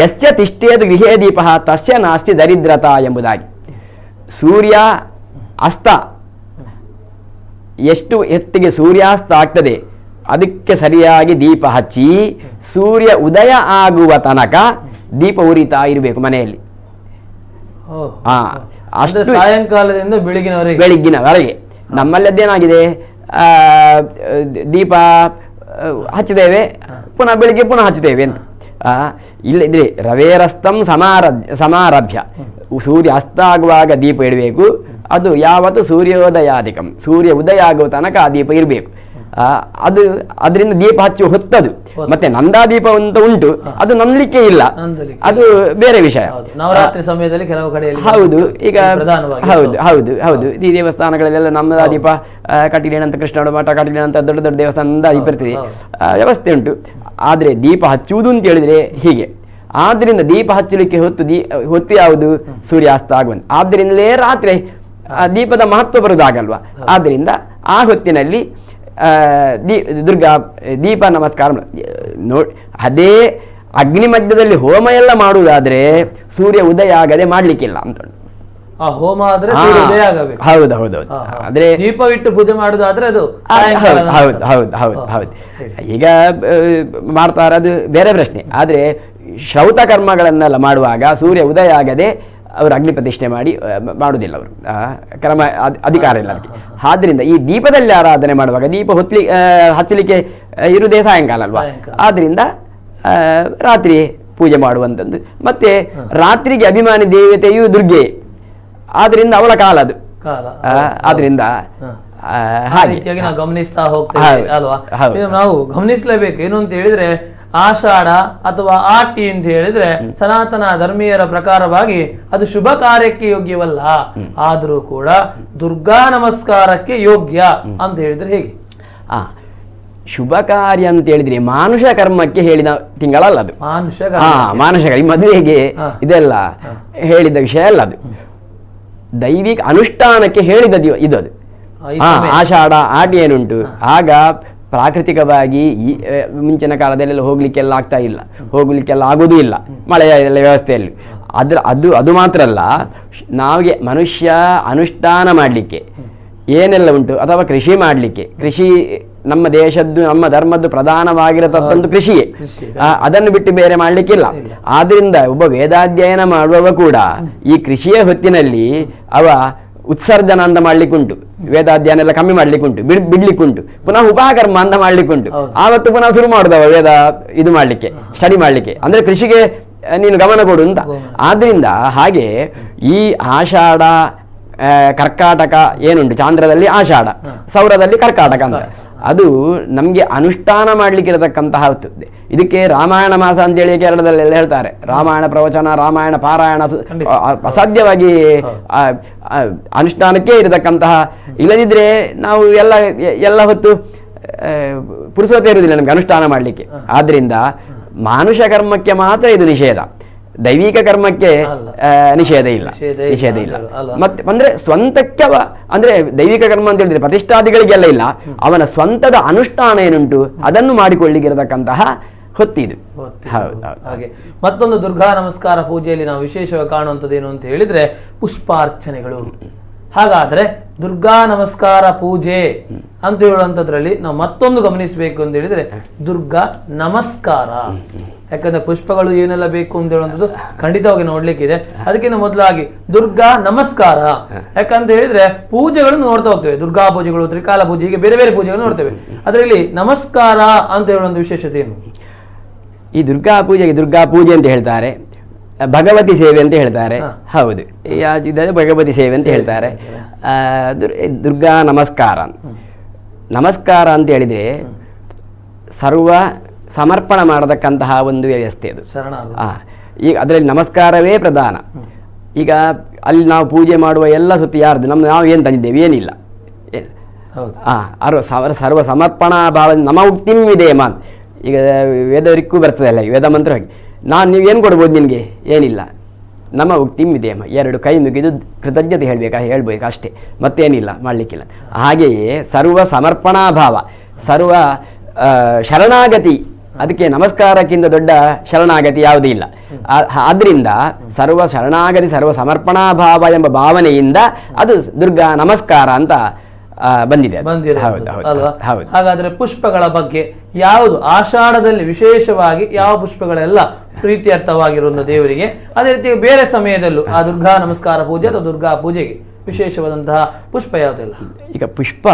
ಯಸ್ಯ ತಿಷ್ಠೇದ್ ಗೃಹೇ ದೀಪ ತಸ್ಯ ನಾಸ್ತಿ ದರಿದ್ರತಾ ಎಂಬುದಾಗಿ. ಸೂರ್ಯ ಅಸ್ತ ಎಷ್ಟು ಹೊತ್ತಿಗೆ ಸೂರ್ಯಾಸ್ತ ಆಗ್ತದೆ ಅದಕ್ಕೆ ಸರಿಯಾಗಿ ದೀಪ ಹಚ್ಚಿ ಸೂರ್ಯ ಉದಯ ಆಗುವ ತನಕ ದೀಪ ಉರಿತಾ ಇರಬೇಕು ಮನೆಯಲ್ಲಿ. ಅಷ್ಟು ಸಾಯಂಕಾಲದಿಂದ ಬೆಳಿಗ್ಗಿನವರೆಗೆ. ನಮ್ಮಲ್ಲಿ ಅದೇನಾಗಿದೆ, ದೀಪ ಹಚ್ಚಿದ್ದೇವೆ ಪುನಃ ಬೆಳಿಗ್ಗೆ ಪುನಃ ಹಚ್ಚಿದ್ದೇವೆ ಅಂತ. ಇಲ್ಲದಿದ್ರೆ ರವೇರಸ್ತಂ ಸಮಾರಭ್ಯ ಸೂರ್ಯ ಅಸ್ತ ಆಗುವಾಗ ದೀಪ ಇಡಬೇಕು. ಅದು ಯಾವತ್ತು ಸೂರ್ಯೋದಯಾಧಿಕಂ, ಸೂರ್ಯ ಉದಯ ಆಗುವ ತನಕ ಆ ದೀಪ ಇರಬೇಕು. ಅದರಿಂದ ದೀಪ ಹಚ್ಚಿ ಹೊತ್ತದು. ಮತ್ತೆ ನಂದಾದೀಪ ಅಂತ ಉಂಟು, ಅದು ನಂಬಲಿಕ್ಕೆ ಇಲ್ಲ, ಅದು ಬೇರೆ ವಿಷಯ. ನವರಾತ್ರಿ ಸಮಯದಲ್ಲಿ ಕೆಲವು ಕಡೆಯಲ್ಲಿ ಹೌದು. ಈಗ ಹೌದು ಈ ದೇವಸ್ಥಾನಗಳಲ್ಲೆಲ್ಲ ನಂದಾದೀಪ ಕಟೀಲೇನಂತ ಕೃಷ್ಣ ಮಠ, ಕಟೀಲೇನಂತ ದೊಡ್ಡ ದೊಡ್ಡ ದೇವಸ್ಥಾನ ನಂದಾದೀಪ ಇರ್ತದೆ, ವ್ಯವಸ್ಥೆ ಉಂಟು. ಆದ್ರೆ ದೀಪ ಹಚ್ಚುವುದು ಅಂತ ಹೇಳಿದ್ರೆ ಹೀಗೆ. ಆದ್ರಿಂದ ದೀಪ ಹಚ್ಚಲಿಕ್ಕೆ ಹೊತ್ತು ಯಾವುದು? ಸೂರ್ಯಾಸ್ತ ಆಗುವಂತ. ಆದ್ರಿಂದಲೇ ರಾತ್ರಿ ದೀಪದ ಮಹತ್ವ ಬರುವುದಾಗಲ್ವಾ. ಆದ್ರಿಂದ ಆ ಹೊತ್ತಿನಲ್ಲಿ ದುರ್ಗಾ ದೀಪ ನಮಸ್ಕಾರ ಅದೇ ಅಗ್ನಿ ಮಧ್ಯದಲ್ಲಿ ಹೋಮ ಎಲ್ಲ ಮಾಡುವುದಾದ್ರೆ ಸೂರ್ಯ ಉದಯ ಆಗದೆ ಮಾಡ್ಲಿಕ್ಕಿಲ್ಲ ಅಂತ. ಹೋಮ ಆದ್ರೆ ಉದಯ ಆಗಬೇಕು. ಹೌದು. ಆದ್ರೆ ದೀಪವಿಟ್ಟು ಪೂಜೆ ಮಾಡುದಾದ್ರೆ ಅದು ಹೌದು. ಈಗ ಮಾಡ್ತಾರ, ಅದು ಬೇರೆ ಪ್ರಶ್ನೆ. ಆದ್ರೆ ಶ್ರೌತ ಕರ್ಮಗಳನ್ನೆಲ್ಲ ಮಾಡುವಾಗ ಸೂರ್ಯ ಉದಯ ಆಗದೆ ಅವರು ಅಗ್ನಿ ಪ್ರತಿಷ್ಠೆ ಮಾಡುವುದಿಲ್ಲ, ಅವರು ಕ್ರಮ ಅಧಿಕಾರ ಇಲ್ಲ ಅದಕ್ಕೆ. ಆದ್ರಿಂದ ಈ ದೀಪದಲ್ಲಿ ಆರಾಧನೆ ಮಾಡುವಾಗ ದೀಪ ಹಚ್ಚಲಿಕ್ಕೆ ಇರುವುದೇ ಸಾಯಂಕಾಲ ಅಲ್ವಾ. ಆದ್ರಿಂದ ರಾತ್ರಿ ಪೂಜೆ ಮಾಡುವಂಥದ್ದು. ಮತ್ತೆ ರಾತ್ರಿಗೆ ಅಭಿಮಾನಿ ದೇವತೆಯು ದುರ್ಗೆ, ಆದ್ರಿಂದ ಅವಳ ಕಾಲ ಅದು. ಆದ್ರಿಂದ ನಾವು ಗಮನಿಸ್ತಾ ಹೋಗ್ತೇವೆ ಅಲ್ವಾ. ನಾವು ಗಮನಿಸಲೇಬೇಕು. ಏನು ಅಂತ ಹೇಳಿದ್ರೆ ಆಷಾಢ ಅಥವಾ ಆಟಿ ಅಂತ ಹೇಳಿದ್ರೆ ಸನಾತನ ಧರ್ಮೀಯರ ಪ್ರಕಾರವಾಗಿ ಅದು ಶುಭ ಕಾರ್ಯಕ್ಕೆ ಯೋಗ್ಯವಲ್ಲ, ಆದರೂ ಕೂಡ ದುರ್ಗಾ ನಮಸ್ಕಾರಕ್ಕೆ ಯೋಗ್ಯ ಅಂತ ಹೇಳಿದ್ರೆ ಹೇಗೆ? ಶುಭ ಕಾರ್ಯ ಅಂತ ಹೇಳಿದ್ರೆ ಮಾನುಷ ಕರ್ಮಕ್ಕೆ ಹೇಳಿದ ತಿಂಗಳಲ್ಲ ಅದು. ಮಾನುಷ ಕರ್ಮ ಮದುವೆಗೆ ಇದೆಲ್ಲ ಹೇಳಿದ ವಿಷಯ ಅಲ್ಲ ಅದು. ದೈವಿಕ ಅನುಷ್ಠಾನಕ್ಕೆ ಹೇಳಿದ ಇದದು. ಆಷಾಢ ಆಟಿ ಏನುಂಟು, ಆಗ ಪ್ರಾಕೃತಿಕವಾಗಿ ಈ ಮುಂಚಿನ ಕಾಲದಲ್ಲೆಲ್ಲ ಹೋಗ್ಲಿಕ್ಕೆಲ್ಲ ಆಗ್ತಾ ಇಲ್ಲ, ಹೋಗ್ಲಿಕ್ಕೆಲ್ಲ ಆಗೋದೂ ಇಲ್ಲ ಮಳೆಯ ಎಲ್ಲ ವ್ಯವಸ್ಥೆಯಲ್ಲಿ. ಅದು ಮಾತ್ರ ಅಲ್ಲ, ನಾವಿಗೆ ಮನುಷ್ಯ ಅನುಷ್ಠಾನ ಮಾಡಲಿಕ್ಕೆ ಏನೆಲ್ಲ ಉಂಟು, ಅಥವಾ ಕೃಷಿ ಮಾಡಲಿಕ್ಕೆ, ಕೃಷಿ ನಮ್ಮ ದೇಶದ್ದು ನಮ್ಮ ಧರ್ಮದ್ದು ಪ್ರಧಾನವಾಗಿರತಕ್ಕಂಥ ಕೃಷಿಯೇ, ಅದನ್ನು ಬಿಟ್ಟು ಬೇರೆ ಮಾಡಲಿಕ್ಕಿಲ್ಲ. ಆದ್ರಿಂದ ಒಬ್ಬ ವೇದಾಧ್ಯಯನ ಮಾಡುವವ ಕೂಡ ಈ ಕೃಷಿಯ ಹೊತ್ತಿನಲ್ಲಿ ಅವ ಉತ್ಸರ್ಜನ ಅಂತ ಮಾಡ್ಲಿಕ್ಕುಂಟು, ವೇದಾಧ್ಯಯನ ಎಲ್ಲ ಕಮ್ಮಿ ಮಾಡ್ಲಿಕ್ಕುಂಟು, ಬಿಡ್ಲಿಕ್ಕುಂಟು, ಪುನಃ ಉಪಕರ್ಮ ಅಂತ ಮಾಡ್ಲಿಕ್ಕುಂಟು. ಆವತ್ತು ಪುನಃ ಶುರು ಮಾಡುದವ ವೇದ ಇದು ಮಾಡ್ಲಿಕ್ಕೆ, ಸ್ಟಡಿ ಮಾಡ್ಲಿಕ್ಕೆ, ಅಂದ್ರೆ ಕೃಷಿಗೆ ನೀನು ಗಮನ ಕೊಡು ಅಂತ. ಆದ್ರಿಂದ ಹಾಗೆ ಈ ಆಷಾಢ ಕರ್ಕಾಟಕ ಏನುಂಟು, ಚಾಂದ್ರದಲ್ಲಿ ಆಷಾಢ, ಸೌರದಲ್ಲಿ ಕರ್ಕಾಟಕ ಅಂತ, ಅದು ನಮ್ಗೆ ಅನುಷ್ಠಾನ ಮಾಡ್ಲಿಕ್ಕಿರತಕ್ಕಂತಹ ಹೊತ್ತು. ಇದಕ್ಕೆ ರಾಮಾಯಣ ಮಾಸ ಅಂತೇಳಿ ಕೇರಳದಲ್ಲೆಲ್ಲ ಹೇಳ್ತಾರೆ. ರಾಮಾಯಣ ಪ್ರವಚನ, ರಾಮಾಯಣ ಪಾರಾಯಣ ಅಸಾಧ್ಯವಾಗಿ ಅನುಷ್ಠಾನಕ್ಕೆ ಇರತಕ್ಕಂತಹ. ಇಲ್ಲದಿದ್ರೆ ನಾವು ಎಲ್ಲ ಹೊತ್ತು ಪುರುಸೊತ್ತೆ ಇರುವುದಿಲ್ಲ ನಮ್ಗೆ ಅನುಷ್ಠಾನ ಮಾಡ್ಲಿಕ್ಕೆ. ಆದ್ರಿಂದ ಮಾನುಷ ಕರ್ಮಕ್ಕೆ ಮಾತ್ರ ಇದು ನಿಷೇಧ, ದೈವಿಕ ಕರ್ಮಕ್ಕೆ ನಿಷೇಧ ಇಲ್ಲ. ಮತ್ತೆ ಅಂದ್ರೆ ಸ್ವಂತಕ್ಕೆ ಅಂದ್ರೆ ದೈವಿಕ ಕರ್ಮ ಅಂತ ಹೇಳಿದ್ರೆ ಪ್ರತಿಷ್ಠಾದಿಗಳಿಗೆಲ್ಲ ಇಲ್ಲ, ಅವನ ಸ್ವಂತದ ಅನುಷ್ಠಾನ ಏನುಂಟು ಅದನ್ನು ಮಾಡಿಕೊಳ್ಳಿಗಿರತಕ್ಕಂತಹ ಹೊತ್ತಿದು. ಹಾಗೆ ಮತ್ತೊಂದು ದುರ್ಗಾ ನಮಸ್ಕಾರ ಪೂಜೆಯಲ್ಲಿ ನಾವು ವಿಶೇಷವಾಗಿ ಕಾಣುವಂಥದ್ದು ಏನು ಅಂತ ಹೇಳಿದ್ರೆ ಪುಷ್ಪಾರ್ಚನೆಗಳು. ಹಾಗಾದ್ರೆ ದುರ್ಗಾ ನಮಸ್ಕಾರ ಪೂಜೆ ಅಂತ ಹೇಳುವಂಥದ್ರಲ್ಲಿ ನಾವು ಮತ್ತೊಂದು ಗಮನಿಸಬೇಕು ಅಂತ ಹೇಳಿದ್ರೆ ದುರ್ಗಾ ನಮಸ್ಕಾರ. ಯಾಕಂದ್ರೆ ಪುಷ್ಪಗಳು ಏನೆಲ್ಲ ಬೇಕು ಅಂತ ಹೇಳುವಂಥದ್ದು ಖಂಡಿತವಾಗಿ ನೋಡ್ಲಿಕ್ಕಿದೆ. ಅದಕ್ಕಿಂತ ಮೊದಲಾಗಿ ದುರ್ಗಾ ನಮಸ್ಕಾರ ಯಾಕಂತ ಹೇಳಿದ್ರೆ ಪೂಜೆಗಳನ್ನು ನೋಡ್ತಾ ಹೋಗ್ತೇವೆ, ದುರ್ಗಾ ಪೂಜೆಗಳು, ತ್ರಿಕಾಲ ಪೂಜೆ, ಹೀಗೆ ಬೇರೆ ಬೇರೆ ಪೂಜೆಗಳು ನೋಡ್ತೇವೆ. ಅದರಲ್ಲಿ ನಮಸ್ಕಾರ ಅಂತ ಹೇಳುವಂಥ ವಿಶೇಷತೆ ಏನು? ಈ ದುರ್ಗಾ ಪೂಜೆಗೆ ದುರ್ಗಾ ಪೂಜೆ ಅಂತ ಹೇಳ್ತಾರೆ, ಭಗವತಿ ಸೇವೆ ಅಂತ ಹೇಳ್ತಾರೆ. ಹೌದು, ಭಗವತಿ ಸೇವೆ ಅಂತ ಹೇಳ್ತಾರೆ. ದುರ್ಗಾ ನಮಸ್ಕಾರ, ನಮಸ್ಕಾರ ಅಂತ ಹೇಳಿದ್ರೆ ಸರ್ವ ಸಮರ್ಪಣ ಮಾಡತಕ್ಕಂತಹ ಒಂದು ವ್ಯವಸ್ಥೆ ಅದು. ಈಗ ಅದರಲ್ಲಿ ನಮಸ್ಕಾರವೇ ಪ್ರಧಾನ. ಈಗ ಅಲ್ಲಿ ನಾವು ಪೂಜೆ ಮಾಡುವ ಎಲ್ಲ ಸುತ್ತಿ ಯಾರ್ದು, ನಾವು ಏನು ತಂದಿದ್ದೇವೆ, ಏನಿಲ್ಲ. ಸರ್ವ ಸಮರ್ಪಣಾ ಭಾವ ನಮ ಉಕ್ತಿಂ ವಿಧೇಮ. ಈಗ ವೇದರಿಕ್ಕೂ ಬರ್ತದೆ ಅಲ್ಲ, ವೇದ ಮಂತ್ರ ಹೋಗಿ ನೀವೇನು ಕೊಡ್ಬೋದು, ನಿನಗೆ ಏನಿಲ್ಲ, ನಮ್ಮ ಉಕ್ತಿಂ ವಿಧೇಮ, ಎರಡು ಕೈ ಮುಗಿದು ಕೃತಜ್ಞತೆ ಹೇಳ್ಬೇಕು ಅಷ್ಟೇ, ಮತ್ತೇನಿಲ್ಲ, ಮಾಡಲಿಕ್ಕಿಲ್ಲ. ಹಾಗೆಯೇ ಸರ್ವ ಸಮರ್ಪಣಾ ಭಾವ, ಸರ್ವ ಶರಣಾಗತಿ, ಅದಕ್ಕೆ ನಮಸ್ಕಾರಕ್ಕಿಂತ ದೊಡ್ಡ ಶರಣಾಗತಿ ಯಾವುದೂ ಇಲ್ಲ. ಆದ್ರಿಂದ ಸರ್ವ ಶರಣಾಗತಿ ಸರ್ವ ಸಮರ್ಪಣಾ ಭಾವ ಎಂಬ ಭಾವನೆಯಿಂದ ಅದು ದುರ್ಗಾ ನಮಸ್ಕಾರ ಅಂತ ಬಂದಿದೆ. ಹಾಗಾದ್ರೆ ಪುಷ್ಪಗಳ ಬಗ್ಗೆ ಯಾವುದು ಆಷಾಢದಲ್ಲಿ ವಿಶೇಷವಾಗಿ ಯಾವ ಪುಷ್ಪಗಳೆಲ್ಲ ಪ್ರೀತ್ಯರ್ಥವಾಗಿರುವ ದೇವರಿಗೆ, ಅದೇ ರೀತಿ ಬೇರೆ ಸಮಯದಲ್ಲೂ ಆ ದುರ್ಗಾ ನಮಸ್ಕಾರ ಪೂಜೆ ಅಥವಾ ದುರ್ಗಾ ಪೂಜೆಗೆ ವಿಶೇಷವಾದಂತಹ ಪುಷ್ಪ ಯಾವುದೆಲ್ಲ? ಈಗ ಪುಷ್ಪ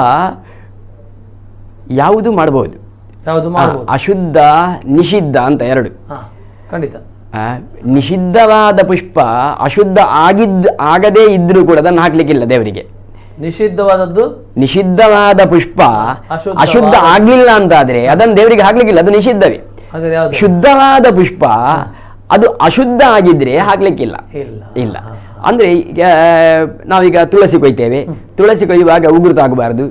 ಯಾವುದು ಮಾಡಬಹುದು, ಅಶುದ್ಧ ನಿಷಿದ್ಧ ಅಂತ ಎರಡು. ಖಂಡಿತ ನಿಷಿದ್ಧವಾದ ಪುಷ್ಪ ಅಶುದ್ಧ ಆಗದೇ ಇದ್ರೂ ಕೂಡ ಅದನ್ನು ಹಾಕ್ಲಿಕ್ಕಿಲ್ಲ ದೇವರಿಗೆ. ನಿಷಿದ್ಧವಾದ ಪುಷ್ಪ ಅಶುದ್ಧ ಆಗ್ಲಿಲ್ಲ ಅಂತಾದ್ರೆ ಅದನ್ನು ದೇವರಿಗೆ ಹಾಕ್ಲಿಕ್ಕಿಲ್ಲ, ಅದು ನಿಷಿದ್ಧವೇ. ಶುದ್ಧವಾದ ಪುಷ್ಪ ಅದು ಅಶುದ್ಧ ಆಗಿದ್ರೆ ಹಾಕ್ಲಿಕ್ಕಿಲ್ಲ ಇಲ್ಲ. ಅಂದ್ರೆ ನಾವೀಗ ತುಳಸಿ ಕೊಯ್ತೇವೆ, ತುಳಸಿ ಕೊಯ್ಯುವಾಗ ಉಗುರು ತಾಗಬಾರ್ದು,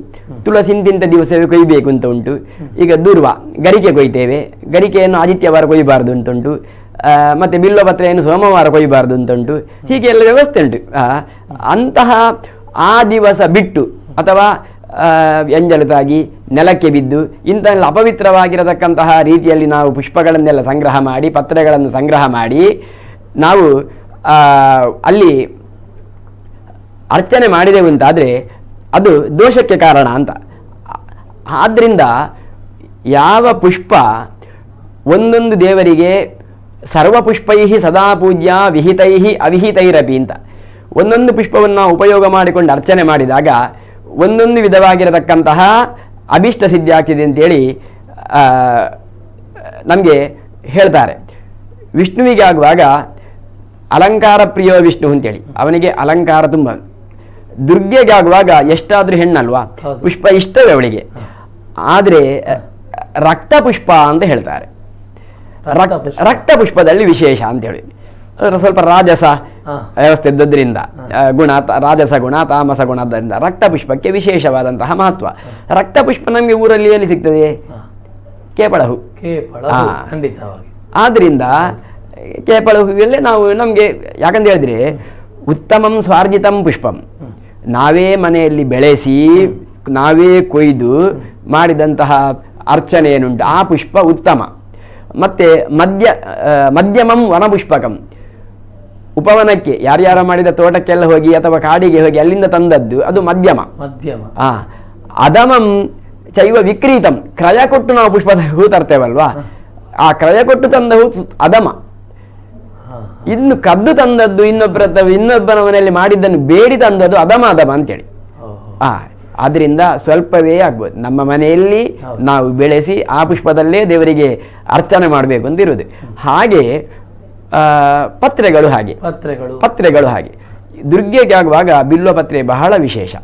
ತುಳಸಿ ಇಂತಿಂತ ದಿವಸವೇ ಕೊಯ್ಯಬೇಕು ಅಂತ ಉಂಟು. ಈಗ ದೂರ್ವ ಗರಿಕೆ ಕೊಯ್ತೇವೆ, ಗರಿಕೆಯನ್ನು ಆದಿತ್ಯವಾರ ಕೊಯ್ಯಬಾರ್ದು ಅಂತ ಉಂಟು. ಮತ್ತೆ ಬಿಲ್ವಪತ್ರೆಯನ್ನು ಸೋಮವಾರ ಕೊಯ್ಯಬಾರ್ದು ಅಂತ ಉಂಟು. ಹೀಗೆ ಎಲ್ಲ ವ್ಯವಸ್ಥೆ ಉಂಟು. ಅಂತಹ ಆ ದಿವಸ ಬಿಟ್ಟು ಅಥವಾ ಎಂಜಲು ತಾಗಿ ನೆಲಕ್ಕೆ ಬಿದ್ದು ಇಂಥೆಲ್ಲ ಅಪವಿತ್ರವಾಗಿರತಕ್ಕಂತಹ ರೀತಿಯಲ್ಲಿ ನಾವು ಪುಷ್ಪಗಳನ್ನೆಲ್ಲ ಸಂಗ್ರಹ ಮಾಡಿ, ಪತ್ರೆಗಳನ್ನು ಸಂಗ್ರಹ ಮಾಡಿ ನಾವು ಅಲ್ಲಿ ಅರ್ಚನೆ ಮಾಡಿದೆವು ಅಂತಾದರೆ ಅದು ದೋಷಕ್ಕೆ ಕಾರಣ ಅಂತ. ಆದ್ದರಿಂದ ಯಾವ ಪುಷ್ಪ ಒಂದೊಂದು ದೇವರಿಗೆ ಸರ್ವಪುಷ್ಪೈ ಸದಾ ಪೂಜ್ಯ ವಿಹಿತೈ ಅವಿಹಿತೈರಪಿ ಅಂತ, ಒಂದೊಂದು ಪುಷ್ಪವನ್ನು ಉಪಯೋಗ ಮಾಡಿಕೊಂಡು ಅರ್ಚನೆ ಮಾಡಿದಾಗ ಒಂದೊಂದು ವಿಧವಾಗಿರತಕ್ಕಂತಹ ಅಭಿಷ್ಟ ಸಿದ್ಧಿ ಆಗ್ತಿದೆ ಅಂತೇಳಿ ನಮಗೆ ಹೇಳ್ತಾರೆ. ವಿಷ್ಣುವಿಗೆ ಆಗುವಾಗ ಅಲಂಕಾರ ಪ್ರಿಯೋ ವಿಷ್ಣು ಅಂತೇಳಿ, ಅವನಿಗೆ ಅಲಂಕಾರ ತುಂಬ. ದುರ್ಗೆಗೆ ಆಗುವಾಗ ಎಷ್ಟಾದ್ರೂ ಹೆಣ್ಣಲ್ವಾ, ಪುಷ್ಪ ಇಷ್ಟವೇ ಅವಳಿಗೆ. ಆದರೆ ರಕ್ತ ಪುಷ್ಪ ಅಂತ ಹೇಳ್ತಾರೆ. ರಕ್ತ ಪುಷ್ಪದಲ್ಲಿ ವಿಶೇಷ ಅಂತೇಳಿ ಸ್ವಲ್ಪ ರಾಜಸ ವ್ಯವಸ್ಥೆ ಇದ್ದದ್ರಿಂದ ಗುಣ ರಾಜಸ ಗುಣ ತಾಮಸ ಗುಣದಿಂದ ರಕ್ತ ಪುಷ್ಪಕ್ಕೆ ವಿಶೇಷವಾದಂತಹ ಮಹತ್ವ. ರಕ್ತ ಪುಷ್ಪ ನಮಗೆ ಊರಲ್ಲಿ ಎಲ್ಲಿ ಸಿಗ್ತದೆ? ಕೇಪಳ ಹೂ. ಆದ್ರಿಂದ ಕೇಪಳ ಹೂವಲ್ಲೇ ನಾವು ನಮಗೆ ಯಾಕಂತ ಹೇಳಿದ್ರೆ ಉತ್ತಮಂ ಸ್ವಾರ್ಜಿತಂ ಪುಷ್ಪಂ, ನಾವೇ ಮನೆಯಲ್ಲಿ ಬೆಳೆಸಿ ನಾವೇ ಕೊಯ್ದು ಮಾಡಿದಂತಹ ಅರ್ಚನೆ ಏನುಂಟು ಆ ಪುಷ್ಪ ಉತ್ತಮ. ಮತ್ತೆ ಮಧ್ಯಮಂ ವನಪುಷ್ಪಕಂ, ಉಪವನಕ್ಕೆ ಯಾರ್ಯಾರ ಮಾಡಿದ ತೋಟಕ್ಕೆಲ್ಲ ಹೋಗಿ ಅಥವಾ ಕಾಡಿಗೆ ಹೋಗಿ ಅಲ್ಲಿಂದ ತಂದದ್ದು ಅದು ಮಧ್ಯಮ. ಅಧಮಂ ಚೈವ ವಿಕ್ರೀತಂ, ಕ್ರಯ ಕೊಟ್ಟು ನಾವು ಪುಷ್ಪದ ಹೂ ತರ್ತೇವಲ್ವಾ, ಆ ಕ್ರಯ ಕೊಟ್ಟು ತಂದ ಹೂ ಅಧಮ. ಇನ್ನು ಕದ್ದು ತಂದದ್ದು ಇನ್ನೊಬ್ಬನ ಮನೆಯಲ್ಲಿ ಮಾಡಿದ್ದನ್ನು ಬೇಡಿ ತಂದದ್ದು ಅಧಮ ಅಂತೇಳಿ. ಆದ್ರಿಂದ ಸ್ವಲ್ಪವೇ ಆಗ್ಬೋದು. ನಮ್ಮ ಮನೆಯಲ್ಲಿ ನಾವು ಬೆಳೆಸಿ ಆ ಪುಷ್ಪದಲ್ಲೇ ದೇವರಿಗೆ ಅರ್ಚನೆ ಮಾಡಬೇಕು ಅಂತ ಇರುವುದು. ಹಾಗೆ ಪತ್ರೆಗಳು ಹಾಗೆ ದುರ್ಗೆಗೆ ಆಗುವಾಗ ಬಿಲ್ವಪತ್ರೆ ಬಹಳ ವಿಶೇಷ.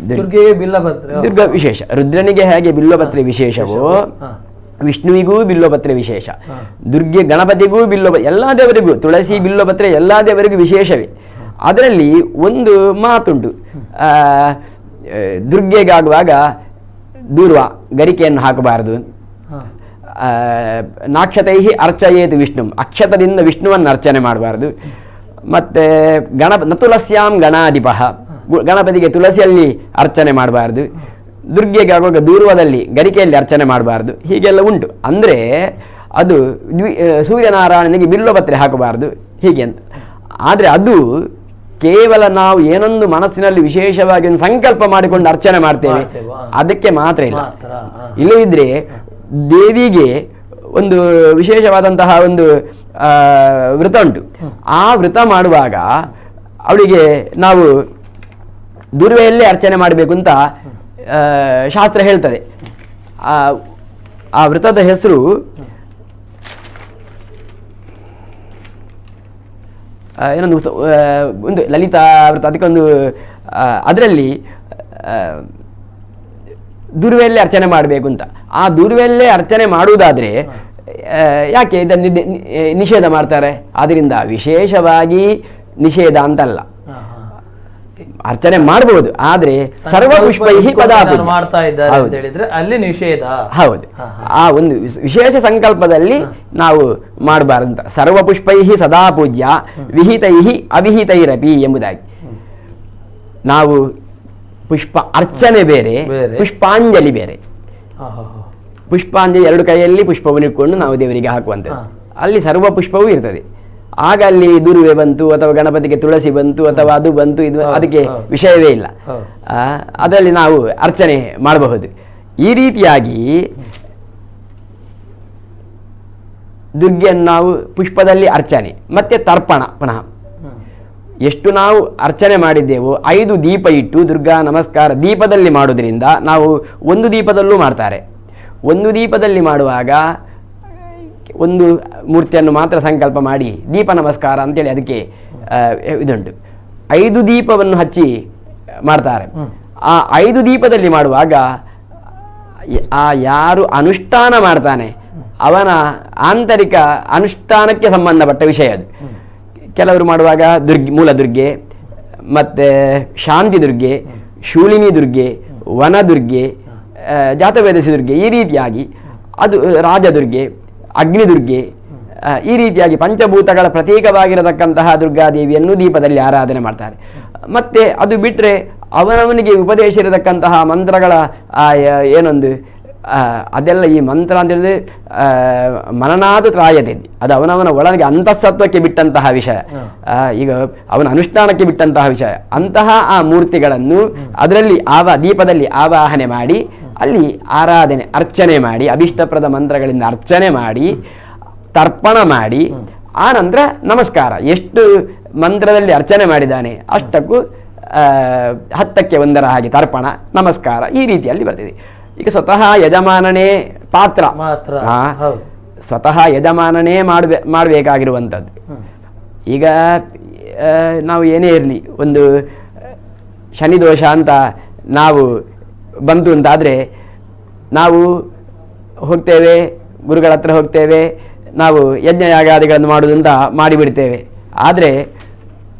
ದುರ್ಗ ವಿಶೇಷ. ರುದ್ರನಿಗೆ ಹೇಗೆ ಬಿಲ್ವಪತ್ರೆ ವಿಶೇಷವೋ ವಿಷ್ಣುವಿಗೂ ಬಿಲ್ವಪತ್ರೆ ವಿಶೇಷ, ದುರ್ಗೆ ಗಣಪತಿಗೂ ಎಲ್ಲಾ ದೇವರಿಗೂ ತುಳಸಿ ಬಿಲ್ವಪತ್ರೆ ಎಲ್ಲಾ ದೇವರಿಗೂ ವಿಶೇಷವೇ. ಅದರಲ್ಲಿ ಒಂದು ಮಾತುಂಟು, ದುರ್ಗೆಗಾಗುವಾಗ ದೂರ್ವ ಗರಿಕೆಯನ್ನು ಹಾಕಬಾರದು, ನಾಕ್ಷತೈ ಅರ್ಚಯೇತು ವಿಷ್ಣು, ಅಕ್ಷತದಿಂದ ವಿಷ್ಣುವನ್ನು ಅರ್ಚನೆ ಮಾಡಬಾರ್ದು. ಮತ್ತೆ ನತುಲಸ್ಯಾಂ ಗಣಾಧಿಪ, ಗಣಪತಿಗೆ ತುಳಸಿಯಲ್ಲಿ ಅರ್ಚನೆ ಮಾಡಬಾರ್ದು. ದುರ್ಗೆಗೆ ಆಗುವಾಗ ದೂರ್ವದಲ್ಲಿ ಗರಿಕೆಯಲ್ಲಿ ಅರ್ಚನೆ ಮಾಡಬಾರ್ದು. ಹೀಗೆಲ್ಲ ಉಂಟು. ಅಂದರೆ ಅದು ಸೂರ್ಯನಾರಾಯಣನಿಗೆ ಬಿಲ್ವಪತ್ರೆ ಹಾಕಬಾರ್ದು ಹೀಗೆ ಅಂತ. ಆದರೆ ಅದು ಕೇವಲ ನಾವು ಏನೊಂದು ಮನಸ್ಸಿನಲ್ಲಿ ವಿಶೇಷವಾಗಿ ಒಂದು ಸಂಕಲ್ಪ ಮಾಡಿಕೊಂಡು ಅರ್ಚನೆ ಮಾಡ್ತೇವೆ ಅದಕ್ಕೆ ಮಾತ್ರ ಇಲ್ಲ. ಇಲ್ಲದಿದ್ರೆ ದೇವಿಗೆ ಒಂದು ವಿಶೇಷವಾದಂತಹ ಒಂದು ವ್ರತ ಉಂಟು. ಆ ವ್ರತ ಮಾಡುವಾಗ ಅವಳಿಗೆ ನಾವು ದುರ್ವೆಯಲ್ಲೇ ಅರ್ಚನೆ ಮಾಡಬೇಕು ಅಂತ ಶಾಸ್ತ್ರ ಹೇಳ್ತದೆ. ಆ ವ್ರತದ ಹೆಸರು ಏನೊಂದು ಒಂದು ಲಲಿತಾ ವ್ರತ, ಅದಕ್ಕೊಂದು ಅದರಲ್ಲಿ ದುರ್ವೆಯಲ್ಲೇ ಅರ್ಚನೆ ಮಾಡಬೇಕು ಅಂತ. ಆ ದುರ್ವೆಯಲ್ಲೇ ಅರ್ಚನೆ ಮಾಡುವುದಾದ್ರೆ ಯಾಕೆ ಇದನ್ನು ನಿಷೇಧ ಮಾಡ್ತಾರೆ? ಅದರಿಂದ ವಿಶೇಷವಾಗಿ ನಿಷೇಧ ಅಂತಲ್ಲ, ಅರ್ಚನೆ ಮಾಡಬಹುದು. ಆದ್ರೆ ಸರ್ವಪುಷ್ಪೈಹಿ ಪದಾಪೂಜ್ಯ ಮಾಡ್ತಾ ಇದ್ದಾರೆ ಅಂತ ಹೇಳಿದ್ರೆ ಅಲ್ಲಿ ನಿಷೇಧ. ಹೌದು, ಆ ಒಂದು ವಿಶೇಷ ಸಂಕಲ್ಪದಲ್ಲಿ ನಾವು ಮಾಡಬಾರ್ದಂತ. ಸರ್ವಪುಷ್ಪೈಹಿ ಸದಾ ಪೂಜ್ಯ ವಿಹಿತೈಹಿ ಅವಿಹಿತೈರಪಿ ಎಂಬುದಾಗಿ. ನಾವು ಪುಷ್ಪ ಅರ್ಚನೆ ಬೇರೆ, ಪುಷ್ಪಾಂಜಲಿ ಬೇರೆ. ಪುಷ್ಪಾಂಜಲಿ ಎರಡು ಕೈಯಲ್ಲಿ ಪುಷ್ಪವನ್ನು ಇಟ್ಕೊಂಡು ನಾವು ದೇವರಿಗೆ ಹಾಕುವಂಥದ್ದು. ಅಲ್ಲಿ ಸರ್ವ ಪುಷ್ಪವೂ ಇರ್ತದೆ. ಆಗ ಅಲ್ಲಿ ದುರ್ವೆ ಬಂತು ಅಥವಾ ಗಣಪತಿಗೆ ತುಳಸಿ ಬಂತು ಅಥವಾ ಅದು ಬಂತು, ಇದು ಅದಕ್ಕೆ ವಿಷಯವೇ ಇಲ್ಲ. ಅದರಲ್ಲಿ ನಾವು ಅರ್ಚನೆ ಮಾಡಬಹುದು. ಈ ರೀತಿಯಾಗಿ ದುರ್ಗೆಯನ್ನು ನಾವು ಪುಷ್ಪದಲ್ಲಿ ಅರ್ಚನೆ ಮತ್ತೆ ತರ್ಪಣ ಪುನಃ ಎಷ್ಟು ನಾವು ಅರ್ಚನೆ ಮಾಡಿದ್ದೇವೋ 5 ದೀಪ ಇಟ್ಟು ದುರ್ಗಾ ನಮಸ್ಕಾರ ದೀಪದಲ್ಲಿ ಮಾಡೋದ್ರಿಂದ, ನಾವು ಒಂದು ದೀಪದಲ್ಲೂ ಮಾಡ್ತಾರೆ. ಒಂದು ದೀಪದಲ್ಲಿ ಮಾಡುವಾಗ ಒಂದು ಮೂರ್ತಿಯನ್ನು ಮಾತ್ರ ಸಂಕಲ್ಪ ಮಾಡಿ ದೀಪ ನಮಸ್ಕಾರ ಅಂತೇಳಿ ಅದಕ್ಕೆ ಇದುಂಟು. 5 ದೀಪವನ್ನು ಹಚ್ಚಿ ಮಾಡ್ತಾರೆ. ಆ 5 ದೀಪದಲ್ಲಿ ಮಾಡುವಾಗ ಯಾರು ಅನುಷ್ಠಾನ ಮಾಡ್ತಾನೆ ಅವನ ಆಂತರಿಕ ಅನುಷ್ಠಾನಕ್ಕೆ ಸಂಬಂಧಪಟ್ಟ ವಿಷಯ ಅದು. ಕೆಲವರು ಮಾಡುವಾಗ ಮೂಲ ದುರ್ಗೆ, ಮತ್ತೆ ಶಾಂತಿ ದುರ್ಗೆ, ಶೂಲಿನಿ ದುರ್ಗೆ, ವನದುರ್ಗೆ, ಜಾತವೇದಸಿ ದುರ್ಗೆ, ಈ ರೀತಿಯಾಗಿ ಅದು ರಾಜದುರ್ಗೆ, ಅಗ್ನಿದುರ್ಗೆ, ಈ ರೀತಿಯಾಗಿ ಪಂಚಭೂತಗಳ ಪ್ರತೀಕವಾಗಿರತಕ್ಕಂತಹ ದುರ್ಗಾದೇವಿಯನ್ನು ದೀಪದಲ್ಲಿ ಆರಾಧನೆ ಮಾಡ್ತಾರೆ. ಮತ್ತೆ ಅದು ಬಿಟ್ಟರೆ ಅವನವನಿಗೆ ಉಪದೇಶ ಇರತಕ್ಕಂತಹ ಮಂತ್ರಗಳ ಏನೊಂದು ಅದೆಲ್ಲ ಈ ಮಂತ್ರ ಅಂತ ಹೇಳಿದ್ರೆ ಮನನಾದ ತ್ರಾಯತೆ, ಅದು ಅವನವನ ಒಳಗೆ ಅಂತಃಸತ್ವಕ್ಕೆ ಬಿಟ್ಟಂತಹ ವಿಷಯ, ಈಗ ಅವನ ಅನುಷ್ಠಾನಕ್ಕೆ ಬಿಟ್ಟಂತಹ ವಿಷಯ. ಅಂತಹ ಆ ಮೂರ್ತಿಗಳನ್ನು ಅದರಲ್ಲಿ ದೀಪದಲ್ಲಿ ಆವಾಹನೆ ಮಾಡಿ ಅಲ್ಲಿ ಆರಾಧನೆ ಅರ್ಚನೆ ಮಾಡಿ ಅಭಿಷ್ಟಪ್ರದ ಮಂತ್ರಗಳಿಂದ ಅರ್ಚನೆ ಮಾಡಿ ತರ್ಪಣ ಮಾಡಿ ಆ ನಂತರ ನಮಸ್ಕಾರ. ಎಷ್ಟು ಮಂತ್ರದಲ್ಲಿ ಅರ್ಚನೆ ಮಾಡಿದ್ದಾನೆ ಅಷ್ಟಕ್ಕೂ 10ಕ್ಕೆ 1 ಹಾಗೆ ತರ್ಪಣ ನಮಸ್ಕಾರ ಈ ರೀತಿಯಲ್ಲಿ ಬರ್ತಿದೆ. ಈಗ ಸ್ವತಃ ಯಜಮಾನನೇ ಪಾತ್ರ, ಸ್ವತಃ ಯಜಮಾನನೇ ಮಾಡಬೇಕಾಗಿರುವಂಥದ್ದು. ಈಗ ನಾವು ಏನೇ ಇರಲಿ, ಒಂದು ಶನಿದೋಷ ಅಂತ ನಾವು ಬಂತು ಅಂತಾದರೆ ನಾವು ಹೋಗ್ತೇವೆ, ಗುರುಗಳ ಹತ್ರ ಹೋಗ್ತೇವೆ, ನಾವು ಯಜ್ಞಯಾಗಾದಿಗಳನ್ನು ಮಾಡುವುದಂತ ಮಾಡಿಬಿಡ್ತೇವೆ. ಆದರೆ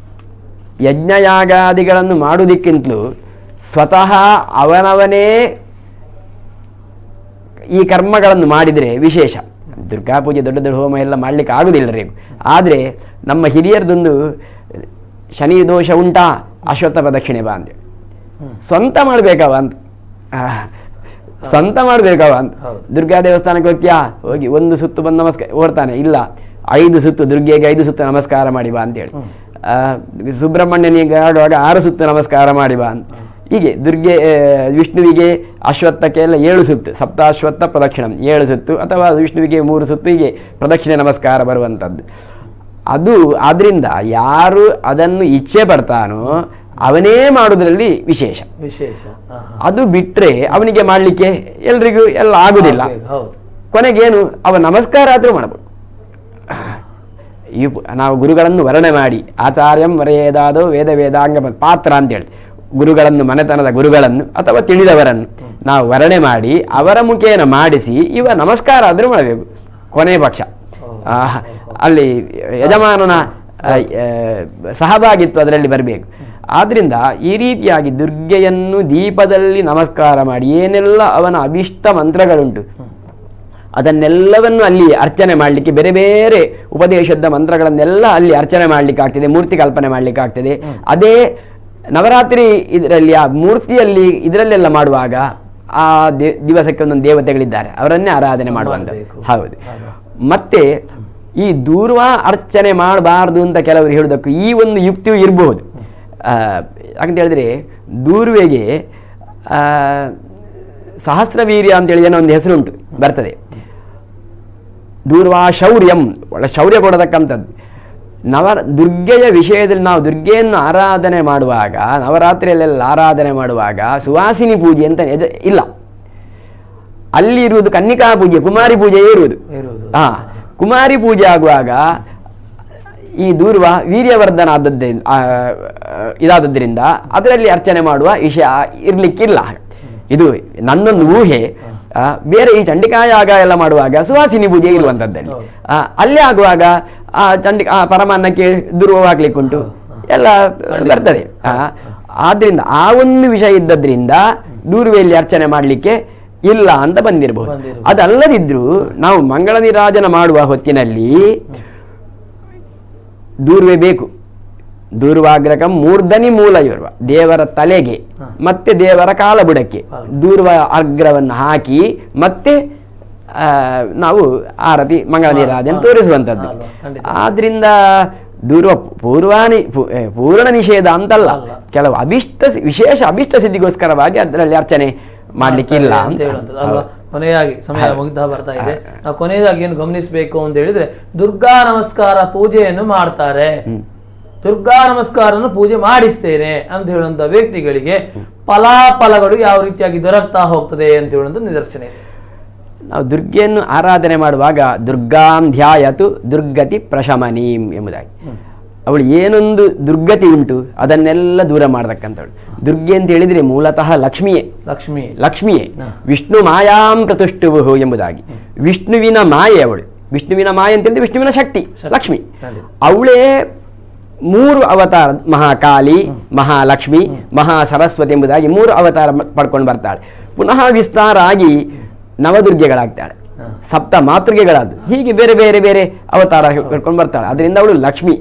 ಯಜ್ಞಯಾಗಾದಿಗಳನ್ನು ಮಾಡುವುದಕ್ಕಿಂತಲೂ ಸ್ವತಃ ಅವನವನೇ ಈ ಕರ್ಮಗಳನ್ನು ಮಾಡಿದರೆ ವಿಶೇಷ. ದುರ್ಗಾಪೂಜೆ ದೊಡ್ಡ ದೊಡ್ಡ ಹೋಮ ಎಲ್ಲ ಮಾಡಲಿಕ್ಕೆ ಆಗುವುದಿಲ್ಲ ರೀ. ಆದರೆ ನಮ್ಮ ಹಿರಿಯರದೊಂದು ಶನಿ ದೋಷ ಉಂಟಾ, ಅಶ್ವತ್ಥ ಪ್ರದಕ್ಷಿಣೆ ಬಾ ಅಂತೇಳಿ ಸ್ವಂತ ಮಾಡಬೇಕವ ಅಂತ, ಸ್ವಂತ ಮಾಡಬೇಕವ ಅಂತ. ದುರ್ಗಾ ದೇವಸ್ಥಾನಕ್ಕೆ ಹೋಗ್ತೀಯಾ, ಹೋಗಿ 1 ಸುತ್ತು ಬಂದು ನಮಸ್ಕಾರ ಓಡ್ತಾನೆ, ಇಲ್ಲ 5 ಸುತ್ತು ದುರ್ಗೆಗೆ 5 ಸುತ್ತು ನಮಸ್ಕಾರ ಮಾಡಿ ಬಾ ಅಂತೇಳಿ. ಸುಬ್ರಹ್ಮಣ್ಯನಿಗೆ ಆಡುವಾಗ 6 ಸುತ್ತು ನಮಸ್ಕಾರ ಮಾಡಿ ಬಾ ಅಂತ. ಹೀಗೆ ವಿಷ್ಣುವಿಗೆ ಅಶ್ವತ್ಥಕ್ಕೆ ಎಲ್ಲ 7 ಸುತ್ತು, ಸಪ್ತಾಶ್ವತ್ಥ ಪ್ರದಕ್ಷಿಣಂ 7 ಸುತ್ತು, ಅಥವಾ ವಿಷ್ಣುವಿಗೆ 3 ಸುತ್ತು, ಹೀಗೆ ಪ್ರದಕ್ಷಿಣೆ ನಮಸ್ಕಾರ ಬರುವಂಥದ್ದು. ಅದು ಆದ್ರಿಂದ ಯಾರು ಅದನ್ನು ಇಚ್ಛೆ ಪಡ್ತಾನೋ ಅವನೇ ಮಾಡುವುದರಲ್ಲಿ ವಿಶೇಷ. ಅದು ಬಿಟ್ರೆ ಅವನಿಗೆ ಮಾಡಲಿಕ್ಕೆ ಎಲ್ರಿಗೂ ಎಲ್ಲ ಆಗುದಿಲ್ಲ. ಕೊನೆಗೇನು, ಅವ ನಮಸ್ಕಾರ ಆದರೂ ಮಾಡಬಹುದು. ನಾವು ಗುರುಗಳನ್ನು ವರ್ಣನೆ ಮಾಡಿ, ಆಚಾರ್ಯಂ ವರೆಯದಾದೋ ವೇದ ವೇದಾಂಗ ಪಾತ್ರ ಅಂತೇಳಿ ಗುರುಗಳನ್ನು, ಮನೆತನದ ಗುರುಗಳನ್ನು ಅಥವಾ ತಿಳಿದವರನ್ನು ನಾವು ವರ್ಣನೆ ಮಾಡಿ ಅವರ ಮುಖೇನ ಮಾಡಿಸಿ ಇವ ನಮಸ್ಕಾರ ಆದರೂ ಮಾಡಬೇಕು. ಕೊನೆ ಪಕ್ಷ ಅಲ್ಲಿ ಯಜಮಾನನ ಸಹಭಾಗಿತ್ವ ಅದರಲ್ಲಿ ಬರಬೇಕು. ಆದ್ರಿಂದ ಈ ರೀತಿಯಾಗಿ ದುರ್ಗೆಯನ್ನು ದೀಪದಲ್ಲಿ ನಮಸ್ಕಾರ ಮಾಡಿ ಏನೆಲ್ಲ ಅವನ ಅಭಿಷ್ಟ ಮಂತ್ರಗಳುಂಟು ಅದನ್ನೆಲ್ಲವನ್ನು ಅಲ್ಲಿ ಅರ್ಚನೆ ಮಾಡಲಿಕ್ಕೆ, ಬೇರೆ ಬೇರೆ ಉಪದೇಶದ ಮಂತ್ರಗಳನ್ನೆಲ್ಲ ಅಲ್ಲಿ ಅರ್ಚನೆ ಮಾಡಲಿಕ್ಕೆ ಆಗ್ತದೆ, ಮೂರ್ತಿ ಕಲ್ಪನೆ ಮಾಡಲಿಕ್ಕೆ ಆಗ್ತದೆ. ಅದೇ ನವರಾತ್ರಿ ಇದರಲ್ಲಿ ಆ ಮೂರ್ತಿಯಲ್ಲಿ ಇದರಲ್ಲೆಲ್ಲ ಮಾಡುವಾಗ ಆ ದಿವಸಕ್ಕೆ ಒಂದೊಂದು ದೇವತೆಗಳಿದ್ದಾರೆ, ಅವರನ್ನೇ ಆರಾಧನೆ ಮಾಡುವಂತ. ಹೌದು. ಮತ್ತೆ ಈ ದೂರ್ವ ಅರ್ಚನೆ ಮಾಡಬಾರ್ದು ಅಂತ ಕೆಲವರು ಹೇಳುವುದಕ್ಕೂ ಈ ಒಂದು ಯುಕ್ತಿಯು ಇರಬಹುದು. ಯಾಕಂತ ಹೇಳಿದ್ರೆ ದೂರ್ವೆಗೆ ಸಹಸ್ರವೀರ್ಯ ಅಂತೇಳಿ ಏನೋ ಒಂದು ಹೆಸರುಂಟು ಬರ್ತದೆ. ದೂರ್ವಾ ಶೌರ್ಯಂ, ಒಳ್ಳೆ ಶೌರ್ಯ ಕೊಡತಕ್ಕಂಥದ್ದು. ದುರ್ಗೆಯ ವಿಷಯದಲ್ಲಿ ನಾವು ದುರ್ಗೆಯನ್ನು ಆರಾಧನೆ ಮಾಡುವಾಗ, ನವರಾತ್ರಿಯಲ್ಲೆಲ್ಲ ಆರಾಧನೆ ಮಾಡುವಾಗ ಸುವಾಸಿನಿ ಪೂಜೆ ಅಂತ ಇಲ್ಲ. ಅಲ್ಲಿ ಇರುವುದು ಕನ್ನಿಕಾ ಪೂಜೆ, ಕುಮಾರಿ ಪೂಜೆಯೇ ಇರುವುದು. ಕುಮಾರಿ ಪೂಜೆ ಆಗುವಾಗ ಈ ದೂರ್ವ ವೀರ್ಯವರ್ಧನ ಇದಾದದ್ರಿಂದ ಅದರಲ್ಲಿ ಅರ್ಚನೆ ಮಾಡುವ ವಿಷಯ ಇರ್ಲಿಕ್ಕಿಲ್ಲ. ಇದು ನನ್ನೊಂದು ಊಹೆ. ಬೇರೆ ಈ ಚಂಡಿಕಾಯಾಗ ಎಲ್ಲ ಮಾಡುವಾಗ ಸುವಾಸಿನಿ ಪೂಜೆ ಇರುವಂಥದ್ದಲ್ಲಿ ಅಲ್ಲಿ ಆಗುವಾಗ ಆ ಪರಮಾನ್ನಕ್ಕೆ ದುರ್ವಾಗ್ಲಿಕ್ಕುಂಟು ಎಲ್ಲ ಬರ್ತದೆ. ಆದ್ರಿಂದ ಆ ಒಂದು ವಿಷಯ ಇದ್ದದ್ರಿಂದ ದೂರ್ವೆಯಲ್ಲಿ ಅರ್ಚನೆ ಮಾಡಲಿಕ್ಕೆ ಇಲ್ಲ ಅಂತ ಬಂದಿರಬಹುದು. ಅದಲ್ಲದಿದ್ರು ನಾವು ಮಂಗಳ ನೀರಾಜನ ಮಾಡುವ ಹೊತ್ತಿನಲ್ಲಿ ದೂರ್ವೆ ಬೇಕು. ದೂರ್ವಾಗ್ರಕಂ ಮೂರ್ಧನಿ ಮೂಲ ಇರುವ ದೇವರ ತಲೆಗೆ ಮತ್ತೆ ದೇವರ ಕಾಲಬುಡಕ್ಕೆ ದೂರ್ವ ಅಗ್ರವನ್ನು ಹಾಕಿ ಮತ್ತೆ ನಾವು ಆರತಿ ಮಂಗಳ ನೀರಾಜನ ತೋರಿಸುವಂಥದ್ದು. ಆದ್ರಿಂದ ದೂರ್ವ ಪೂರ್ಣ ನಿಷೇಧ ಅಂತಲ್ಲ, ಕೆಲವು ವಿಶೇಷ ಅಭಿಷ್ಟ ಸಿದ್ಧಿಗೋಸ್ಕರವಾಗಿ ಅದರಲ್ಲಿ ಅರ್ಚನೆ ಮಾಡ್ಲಿಕ್ಕಿಲ್ಲ ಅಂತ ಹೇಳುವಂಥದ್ದು. ಕೊನೆಯಾಗಿ ಸಮಯ ಮುಗ್ದ ಬರ್ತಾ ಇದೆ. ನಾವು ಕೊನೆಯದಾಗಿ ಏನು ಗಮನಿಸಬೇಕು ಅಂತ ಹೇಳಿದ್ರೆ, ದುರ್ಗಾ ನಮಸ್ಕಾರ ಪೂಜೆಯನ್ನು ಮಾಡ್ತಾರೆ, ದುರ್ಗಾ ನಮಸ್ಕಾರವನ್ನು ಪೂಜೆ ಮಾಡಿಸ್ತೇನೆ ಅಂತ ಹೇಳುವಂತ ವ್ಯಕ್ತಿಗಳಿಗೆ ಫಲಾಫಲಗಳು ಯಾವ ರೀತಿಯಾಗಿ ದೊರಕ್ತಾ ಹೋಗ್ತದೆ ಅಂತ ಹೇಳುವಂತ ನಿದರ್ಶನ ಇದೆ. ನಾವು ದುರ್ಗೆಯನ್ನು ಆರಾಧನೆ ಮಾಡುವಾಗ ದುರ್ಗಾಂ ಧ್ಯಾಯತು ದುರ್ಗತಿ ಪ್ರಶಮನೀಂ ಎಂಬುದಾಗಿ, ಅವಳು ಏನೊಂದು ದುರ್ಗತಿ ಉಂಟು ಅದನ್ನೆಲ್ಲ ದೂರ ಮಾಡತಕ್ಕಂಥವಳು. ದುರ್ಗೆ ಅಂತ ಹೇಳಿದ್ರೆ ಮೂಲತಃ ಲಕ್ಷ್ಮಿಯೇ ವಿಷ್ಣು ಮಾಯಾಂ ಪ್ರತುಷ್ಟುವು ಎಂಬುದಾಗಿ. ವಿಷ್ಣುವಿನ ಮಾಯೆ ಅವಳು. ವಿಷ್ಣುವಿನ ಮಾಯೆ ಅಂತ ಹೇಳಿದ್ರೆ ವಿಷ್ಣುವಿನ ಶಕ್ತಿ ಲಕ್ಷ್ಮಿ. ಅವಳೇ 3 ಅವತಾರ, ಮಹಾಕಾಳಿ, ಮಹಾಲಕ್ಷ್ಮಿ, ಮಹಾ ಸರಸ್ವತಿ ಎಂಬುದಾಗಿ 3 ಅವತಾರ ಪಡ್ಕೊಂಡು ಬರ್ತಾಳೆ. ಪುನಃ ವಿಸ್ತಾರ ಆಗಿ ನವದುರ್ಗೆಗಳಾಗ್ತಾಳೆ, ಸಪ್ತ ಮಾತೃಗೆಗಳಾದ ಹೀಗೆ ಬೇರೆ ಬೇರೆ ಬೇರೆ ಅವತಾರ ಹೇಳ್ಕೊಂಡು ಬರ್ತಾಳೆ. ಅದರಿಂದ ಅವಳು ಲಕ್ಷ್ಮಿ.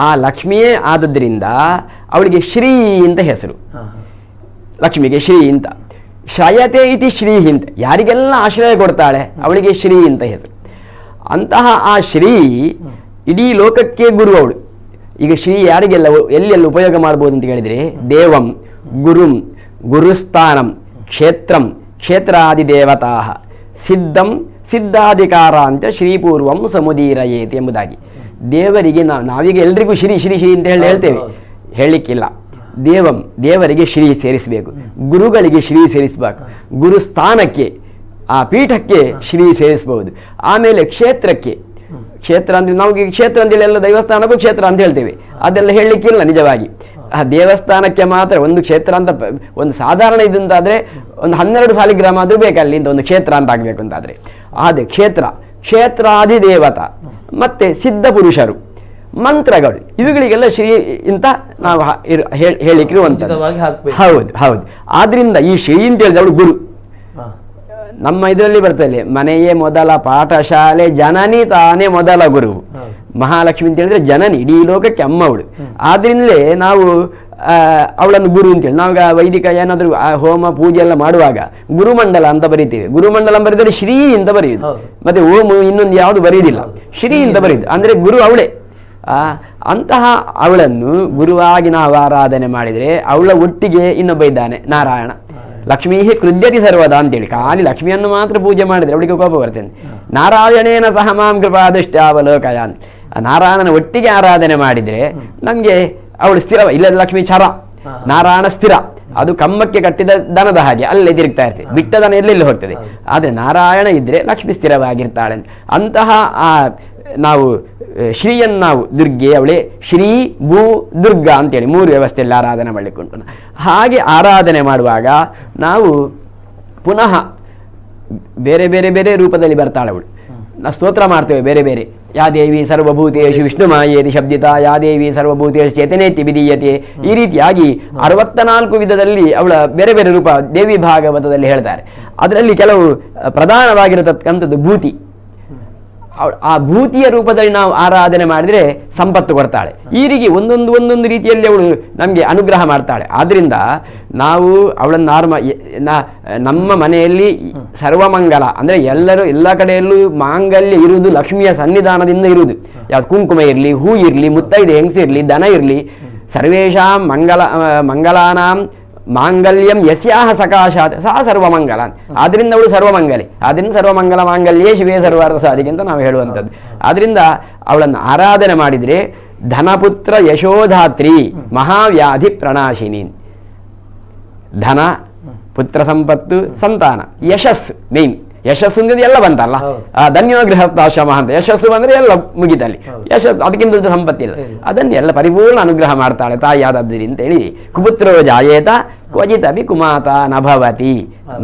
ಆ ಲಕ್ಷ್ಮಿಯೇ ಆದದ್ರಿಂದ ಅವಳಿಗೆ ಶ್ರೀ ಅಂತ ಹೆಸರು. ಲಕ್ಷ್ಮಿಗೆ ಶ್ರೀ ಅಂತ. ಶ್ರಯತೆ ಇತಿ ಶ್ರೀ ಅಂತ, ಯಾರಿಗೆಲ್ಲ ಆಶ್ರಯ ಕೊಡ್ತಾಳೆ ಅವಳಿಗೆ ಶ್ರೀ ಅಂತ ಹೆಸರು. ಅಂತಹ ಆ ಶ್ರೀ ಇಡೀ ಲೋಕಕ್ಕೆ ಗುರು ಅವಳು. ಈಗ ಶ್ರೀ ಯಾರಿಗೆಲ್ಲ ಎಲ್ಲೆಲ್ಲ ಉಪಯೋಗ ಮಾಡ್ಬೋದು ಅಂತ ಹೇಳಿದ್ರೆ, ದೇವಂ, ಗುರುಂ, ಗುರುಸ್ಥಾನಂ, ಕ್ಷೇತ್ರಂ, ಕ್ಷೇತ್ರಾದಿ ದೇವತಾ, ಸಿದ್ಧಂ, ಸಿದ್ಧಾಧಿಕಾರ ಅಂತ ಶ್ರೀಪೂರ್ವಂ ಸಮುದೀರಯೇತಿ ಎಂಬುದಾಗಿ. ದೇವರಿಗೆ ನಾವೀಗ ಎಲ್ರಿಗೂ ಶ್ರೀ ಶ್ರೀ ಶ್ರೀ ಅಂತ ಹೇಳ್ತೇವೆ, ಹೇಳಲಿಕ್ಕಿಲ್ಲ. ದೇವರಿಗೆ ಶ್ರೀ ಸೇರಿಸಬೇಕು, ಗುರುಗಳಿಗೆ ಶ್ರೀ ಸೇರಿಸಬೇಕು, ಗುರುಸ್ಥಾನಕ್ಕೆ ಆ ಪೀಠಕ್ಕೆ ಶ್ರೀ ಸೇರಿಸಬಹುದು. ಆಮೇಲೆ ಕ್ಷೇತ್ರಕ್ಕೆ, ಕ್ಷೇತ್ರ ಅಂದ್ರೆ ನಾವು ಕ್ಷೇತ್ರ ಅಂತೇಳಿ ಎಲ್ಲ ದೇವಸ್ಥಾನಕ್ಕೂ ಕ್ಷೇತ್ರ ಅಂತ ಹೇಳ್ತೇವೆ, ಅದೆಲ್ಲ ಹೇಳಲಿಕ್ಕಿಲ್ಲ ನಿಜವಾಗಿ. ಆ ದೇವಸ್ಥಾನಕ್ಕೆ ಮಾತ್ರ ಒಂದು ಕ್ಷೇತ್ರ ಅಂತ, ಒಂದು ಸಾಧಾರಣ ಇದಂತಾದ್ರೆ ಒಂದು 12 ಸಾಲಿಗ್ರಾಮ ಆದ್ರೂ ಬೇಕಲ್ಲಿ ಅಂತ ಒಂದು ಕ್ಷೇತ್ರ ಅಂತ ಆಗ್ಬೇಕು ಅಂತಾದ್ರೆ. ಆದ ಕ್ಷೇತ್ರಾಧಿದೇವತ ಮತ್ತೆ ಸಿದ್ಧ ಪುರುಷರು, ಮಂತ್ರಗಳು, ಇವುಗಳಿಗೆಲ್ಲ ಶ್ರೀ ಅಂತ ನಾವು ಹೇಳಿಕ್ಕಿರುವಂಥದ್ದು. ಹೌದು ಹೌದು. ಆದ್ರಿಂದ ಈ ಶ್ರೀ ಅಂತ ಹೇಳಿದ್ರೆ ಅವಳು ಗುರು. ನಮ್ಮ ಇದರಲ್ಲಿ ಬರ್ತದೆ, ಮನೆಯೇ ಮೊದಲ ಪಾಠಶಾಲೆ, ಜನನಿ ತಾನೇ ಮೊದಲ ಗುರು. ಮಹಾಲಕ್ಷ್ಮಿ ಅಂತ ಹೇಳಿದ್ರೆ ಜನನಿ, ಇಡೀ ಲೋಕಕ್ಕೆ ಅಮ್ಮವಳು. ಆದ್ರಿಂದಲೇ ನಾವು ಅವಳನ್ನು ಗುರು ಅಂತೇಳಿ, ನಾವಾಗ ವೈದಿಕ ಏನಾದರೂ ಹೋಮ ಪೂಜೆ ಎಲ್ಲ ಮಾಡುವಾಗ ಗುರುಮಂಡಲ ಅಂತ ಬರೀತೀವಿ. ಗುರುಮಂಡಲ ಬರೆದರೆ ಶ್ರೀ ಅಂತ ಬರೆಯುದು, ಮತ್ತೆ ಓಂ ಇನ್ನೊಂದು ಯಾವುದು ಬರೆಯುವುದಿಲ್ಲ, ಶ್ರೀ ಅಂತ ಬರೆಯುದು. ಅಂದ್ರೆ ಗುರು ಅವಳೇ. ಅಂತಹ ಅವಳನ್ನು ಗುರುವಾಗಿ ನಾವು ಆರಾಧನೆ ಮಾಡಿದರೆ ಅವಳ ಒಟ್ಟಿಗೆ ಇನ್ನೊಬ್ಬ ಇದ್ದಾನೆ, ನಾರಾಯಣ. ಲಕ್ಷ್ಮೀ ಕೃದ್ಯತಿ ಸರ್ವದ ಅಂತೇಳಿ, ಖಾಲಿ ಲಕ್ಷ್ಮಿಯನ್ನು ಮಾತ್ರ ಪೂಜೆ ಮಾಡಿದ್ರೆ ಅವಳಿಗೆ ಕೋಪ ಬರ್ತೇನೆ. ನಾರಾಯಣೇನ ಸಹ ಮಾಂ ಕೃಪಾದೃಷ್ಟಾವಲೋಕಯಾನ್, ನಾರಾಯಣನ ಒಟ್ಟಿಗೆ ಆರಾಧನೆ ಮಾಡಿದರೆ ನಮಗೆ ಅವಳು ಸ್ಥಿರ. ಇಲ್ಲ ಲಕ್ಷ್ಮೀ ಚರ, ನಾರಾಯಣ ಸ್ಥಿರ. ಅದು ಕಮ್ಮಕ್ಕೆ ಕಟ್ಟಿದ ದನದ ಹಾಗೆ ಅಲ್ಲೇ ತಿರುಗ್ತಾ ಇರ್ತದೆ, ಬಿಟ್ಟ ದನ ಎಲ್ಲೆಲ್ಲಿ ಹೋಗ್ತದೆ. ಆದರೆ ನಾರಾಯಣ ಇದ್ರೆ ಲಕ್ಷ್ಮಿ ಸ್ಥಿರವಾಗಿರ್ತಾಳೆ. ಅಂತಹ ನಾವು ಶ್ರೀಯನ್ನು ನಾವು ದುರ್ಗೆ, ಅವಳೇ ಶ್ರೀ ಭೂ ದುರ್ಗಾ ಅಂತೇಳಿ 3 ವ್ಯವಸ್ಥೆಯಲ್ಲಿ ಆರಾಧನೆ ಮಾಡಲಿಕ್ಕೆ ಉಂಟು. ಹಾಗೆ ಆರಾಧನೆ ಮಾಡುವಾಗ ನಾವು ಪುನಃ ಬೇರೆ ಬೇರೆ ಬೇರೆ ರೂಪದಲ್ಲಿ ಬರ್ತಾಳೆ ಅವಳು. ನಾವು ಸ್ತೋತ್ರ ಮಾಡ್ತೇವೆ ಬೇರೆ ಬೇರೆ. ಯಾ ದೇವಿ ಸರ್ವಭೂತೇಷು ವಿಷ್ಣುಮಾಯೇತಿ ಶಬ್ದಿತ, ಯಾ ದೇವಿ ಸರ್ವಭೂತೇಷು ಚೇತನೇತಿ ವಿಧೀಯತೆ. ಈ ರೀತಿಯಾಗಿ 64 ವಿಧದಲ್ಲಿ ಅವಳ ಬೇರೆ ಬೇರೆ ರೂಪ ದೇವಿ ಭಾಗವತದಲ್ಲಿ ಹೇಳ್ತಾರೆ. ಅದರಲ್ಲಿ ಕೆಲವು ಪ್ರಧಾನವಾಗಿರತಕ್ಕಂಥದ್ದು ಭೂತಿ. ಆ ಭೂತಿಯ ರೂಪದಲ್ಲಿ ನಾವು ಆರಾಧನೆ ಮಾಡಿದರೆ ಸಂಪತ್ತು ಕೊಡ್ತಾಳೆ. ಈ ರೀತಿ ಒಂದೊಂದು ರೀತಿಯಲ್ಲಿ ಅವಳು ನಮಗೆ ಅನುಗ್ರಹ ಮಾಡ್ತಾಳೆ. ಆದ್ರಿಂದ ನಾವು ಅವಳನ್ನು ನಮ್ಮ ಮನೆಯಲ್ಲಿ ಸರ್ವಮಂಗಲ ಅಂದರೆ ಎಲ್ಲ ಕಡೆಯಲ್ಲೂ ಮಾಂಗಲ್ಯ ಇರುವುದು ಲಕ್ಷ್ಮಿಯ ಸನ್ನಿಧಾನದಿಂದ ಇರುವುದು. ಯಾವ್ದು ಕುಂಕುಮ ಇರಲಿ, ಹೂ ಇರಲಿ, ಮುತ್ತೈದೆ ಹೆಂಗಸಿರಲಿ, ದನ ಇರಲಿ, ಸರ್ವೇಷಾಂ ಮಂಗಲಾನಾಂ ಮಾಂಗಲ್ಯಂ ಯಸ್ಯಾಹ ಸಕಾಶಾತ್ ಸಹ ಸರ್ವಮಂಗಲ. ಆದ್ರಿಂದ ಅವಳು ಸರ್ವಮಂಗಲಿ. ಆದ್ರಿಂದ ಸರ್ವಮಂಗಲ ಮಾಂಗಲ್ಯೇ ಶಿವೇ ಸರ್ವಾರ್ಥ ಸಾಧಿಕೆ ಅಂತ ನಾವು ಹೇಳುವಂಥದ್ದು. ಆದ್ರಿಂದ ಅವಳನ್ನು ಆರಾಧನೆ ಮಾಡಿದರೆ ಧನಪುತ್ರ ಯಶೋಧಾತ್ರಿ ಮಹಾವ್ಯಾಧಿ ಪ್ರಣಾಶಿನಿ. ಧನ, ಪುತ್ರ ಸಂಪತ್ತು, ಸಂತಾನ, ಯಶಸ್ಸು ಮೇನ್. ಯಶಸ್ಸು ಅಂದ್ರೆ ಎಲ್ಲ ಬಂತಲ್ಲ, ಧನ್ಯೋ ಗೃಹಸ್ಥಾಶ್ರಮ ಅಂತ ಯಶಸ್ಸು ಬಂದ್ರೆ ಎಲ್ಲ ಮುಗಿತಲ್ಲಿ. ಯಶಸ್ಸು ಅದಕ್ಕಿಂತ ಸಂಪತ್ತಿಲ್ಲ, ಅದನ್ನೆಲ್ಲ ಪರಿಪೂರ್ಣ ಅನುಗ್ರಹ ಮಾಡ್ತಾಳೆ ತಾಯಿಯಾದದ್ರಿ ಅಂತ ಹೇಳಿ. ಕುಪುತ್ರೋ ಜಾಯೇತ ಕ್ವಚಿತಪಿ ಕುಮಾತ ನಭವತಿ.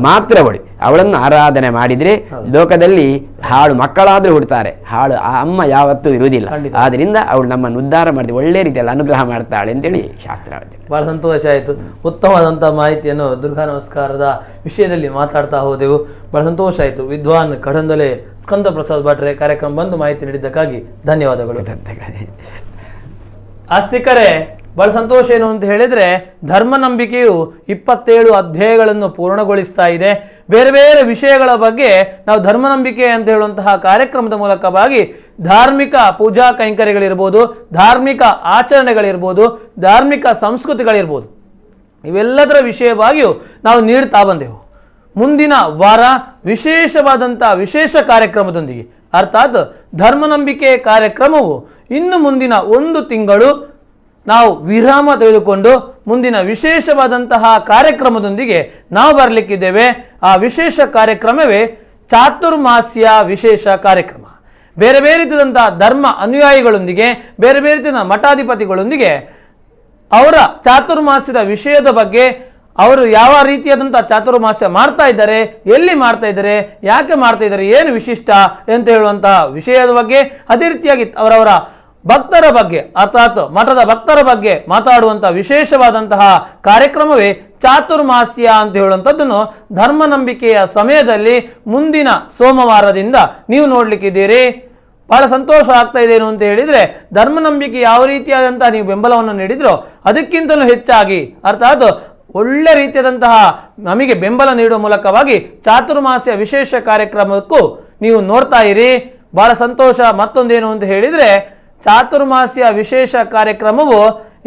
ಮಾತ್ರವಳು ಅವಳನ್ನು ಆರಾಧನೆ ಮಾಡಿದ್ರೆ ಲೋಕದಲ್ಲಿ ಹಾಳು ಮಕ್ಕಳಾದ್ರೂ ಹುಡ್ತಾರೆ, ಹಾಳು ಆ ಅಮ್ಮ ಯಾವತ್ತೂ ಇರುವುದಿಲ್ಲ. ಆದ್ರಿಂದ ಅವಳು ನಮ್ಮನ್ನು ಉದ್ಧಾರ ಮಾಡಿದ್ರೆ ಒಳ್ಳೆ ರೀತಿಯಲ್ಲಿ ಅನುಗ್ರಹ ಮಾಡ್ತಾಳೆ ಅಂತೇಳಿ ಶಾಸ್ತ್ರ. ಬಹಳ ಸಂತೋಷ ಆಯಿತು. ಉತ್ತಮವಾದಂತಹ ಮಾಹಿತಿಯನ್ನು ದುರ್ಗಾ ನಮಸ್ಕಾರದ ವಿಷಯದಲ್ಲಿ ಮಾತಾಡ್ತಾ ಹೋದೆವು. ಬಹಳ ಸಂತೋಷ ಆಯಿತು. ವಿದ್ವಾನ್ ಕಡಂದಲೆ ಸ್ಕಂದ ಪ್ರಸಾದ್ ಭಟ್ರೆ ಕಾರ್ಯಕ್ರಮ ಬಂದು ಮಾಹಿತಿ ನೀಡಿದ್ದಕ್ಕಾಗಿ ಧನ್ಯವಾದಗಳು. ಆಸ್ತಿಕರೇ, ಬಹಳ ಸಂತೋಷ ಏನು ಅಂತ ಹೇಳಿದ್ರೆ, ಧರ್ಮ ನಂಬಿಕೆಯು 27 ಅಧ್ಯಾಯಗಳನ್ನು ಪೂರ್ಣಗೊಳಿಸ್ತಾ ಇದೆ. ಬೇರೆ ಬೇರೆ ವಿಷಯಗಳ ಬಗ್ಗೆ ನಾವು ಧರ್ಮ ನಂಬಿಕೆ ಅಂತ ಹೇಳುವಂತಹ ಕಾರ್ಯಕ್ರಮದ ಮೂಲಕವಾಗಿ ಧಾರ್ಮಿಕ ಪೂಜಾ ಕೈಂಕರ್ಯಗಳಿರ್ಬೋದು, ಧಾರ್ಮಿಕ ಆಚರಣೆಗಳಿರ್ಬೋದು, ಧಾರ್ಮಿಕ ಸಂಸ್ಕೃತಿಗಳಿರ್ಬೋದು, ಇವೆಲ್ಲದರ ವಿಷಯವಾಗಿಯೂ ನಾವು ನೀಡ್ತಾ ಬಂದೆವು. ಮುಂದಿನ ವಾರ ವಿಶೇಷವಾದಂಥ ವಿಶೇಷ ಕಾರ್ಯಕ್ರಮದೊಂದಿಗೆ, ಅರ್ಥಾತ್ ಧರ್ಮ ನಂಬಿಕೆ ಕಾರ್ಯಕ್ರಮವು ಇನ್ನು ಮುಂದಿನ 1 ತಿಂಗಳು ನಾವು ವಿರಾಮ ತೆಗೆದುಕೊಂಡು ಮುಂದಿನ ವಿಶೇಷವಾದಂತಹ ಕಾರ್ಯಕ್ರಮದೊಂದಿಗೆ ನಾವು ಬರಲಿಕ್ಕಿದ್ದೇವೆ. ಆ ವಿಶೇಷ ಕಾರ್ಯಕ್ರಮವೇ ಚಾತುರ್ಮಾಸ್ಯ ವಿಶೇಷ ಕಾರ್ಯಕ್ರಮ. ಬೇರೆ ಬೇರೆ ರೀತಿಯಾದಂತಹ ಧರ್ಮ ಅನುಯಾಯಿಗಳೊಂದಿಗೆ, ಬೇರೆ ಬೇರೆ ರೀತಿಯ ಮಠಾಧಿಪತಿಗಳೊಂದಿಗೆ ಅವರ ಚಾತುರ್ಮಾಸ್ಯದ ವಿಷಯದ ಬಗ್ಗೆ, ಅವರು ಯಾವ ರೀತಿಯಾದಂಥ ಚಾತುರ್ಮಾಸ್ಯ ಮಾಡ್ತಾ ಇದ್ದಾರೆ, ಎಲ್ಲಿ ಮಾಡ್ತಾ ಇದ್ದಾರೆ, ಯಾಕೆ ಮಾಡ್ತಾ ಇದ್ದಾರೆ, ಏನು ವಿಶಿಷ್ಟ ಅಂತ ಹೇಳುವಂತಹ ವಿಷಯದ ಬಗ್ಗೆ, ಅದೇ ರೀತಿಯಾಗಿ ಅವರವರ ಭಕ್ತರ ಬಗ್ಗೆ ಅರ್ಥಾತ್ ಮಠದ ಭಕ್ತರ ಬಗ್ಗೆ ಮಾತಾಡುವಂತಹ ವಿಶೇಷವಾದಂತಹ ಕಾರ್ಯಕ್ರಮವೇ ಚಾತುರ್ಮಾಸ್ಯ ಅಂತ ಹೇಳುವಂಥದ್ದನ್ನು ಧರ್ಮ ನಂಬಿಕೆಯ ಸಮಯದಲ್ಲಿ ಮುಂದಿನ ಸೋಮವಾರದಿಂದ ನೀವು ನೋಡ್ಲಿಕ್ಕಿದ್ದೀರಿ. ಬಹಳ ಸಂತೋಷ ಆಗ್ತಾ ಇದೆ ಏನು ಅಂತ ಹೇಳಿದ್ರೆ, ಧರ್ಮ ನಂಬಿಕೆ ಯಾವ ರೀತಿಯಾದಂತಹ ನೀವು ಬೆಂಬಲವನ್ನು ನೀಡಿದ್ರೋ ಅದಕ್ಕಿಂತಲೂ ಹೆಚ್ಚಾಗಿ, ಅರ್ಥಾತ್ ಒಳ್ಳೆ ರೀತಿಯಾದಂತಹ ನಮಗೆ ಬೆಂಬಲ ನೀಡುವ ಮೂಲಕವಾಗಿ ಚಾತುರ್ಮಾಸ್ಯ ವಿಶೇಷ ಕಾರ್ಯಕ್ರಮಕ್ಕೂ ನೀವು ನೋಡ್ತಾ ಇರಿ. ಬಹಳ ಸಂತೋಷ. ಮತ್ತೊಂದೇನು ಅಂತ ಹೇಳಿದ್ರೆ, ಚಾತುರ್ಮಾಸ್ಯ ವಿಶೇಷ ಕಾರ್ಯಕ್ರಮವು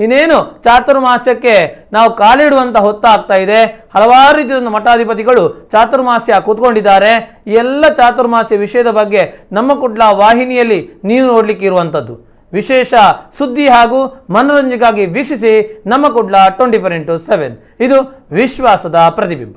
ಇನ್ನೇನು ಚಾತುರ್ಮಾಸ್ಯಕ್ಕೆ ನಾವು ಕಾಲಿಡುವಂತ ಹೊತ್ತಾಗ್ತಾ ಇದೆ. ಹಲವಾರು ರೀತಿಯ ಮಠಾಧಿಪತಿಗಳು ಚಾತುರ್ಮಾಸ್ಯ ಕೂತ್ಕೊಂಡಿದ್ದಾರೆ. ಈ ಎಲ್ಲ ಚಾತುರ್ಮಾಸ್ಯ ವಿಷಯದ ಬಗ್ಗೆ ನಮ್ಮ ಕುಡ್ಲ ವಾಹಿನಿಯಲ್ಲಿ ನೀವು ನೋಡ್ಲಿಕ್ಕೆ ಇರುವಂಥದ್ದು ವಿಶೇಷ ಸುದ್ದಿ ಹಾಗೂ ಮನೋರಂಜನೆಗಾಗಿ ವೀಕ್ಷಿಸಿ ನಮ್ಮ ಕುಡ್ಲ 24x7. ಇದು ವಿಶ್ವಾಸದ ಪ್ರತಿಬಿಂಬ.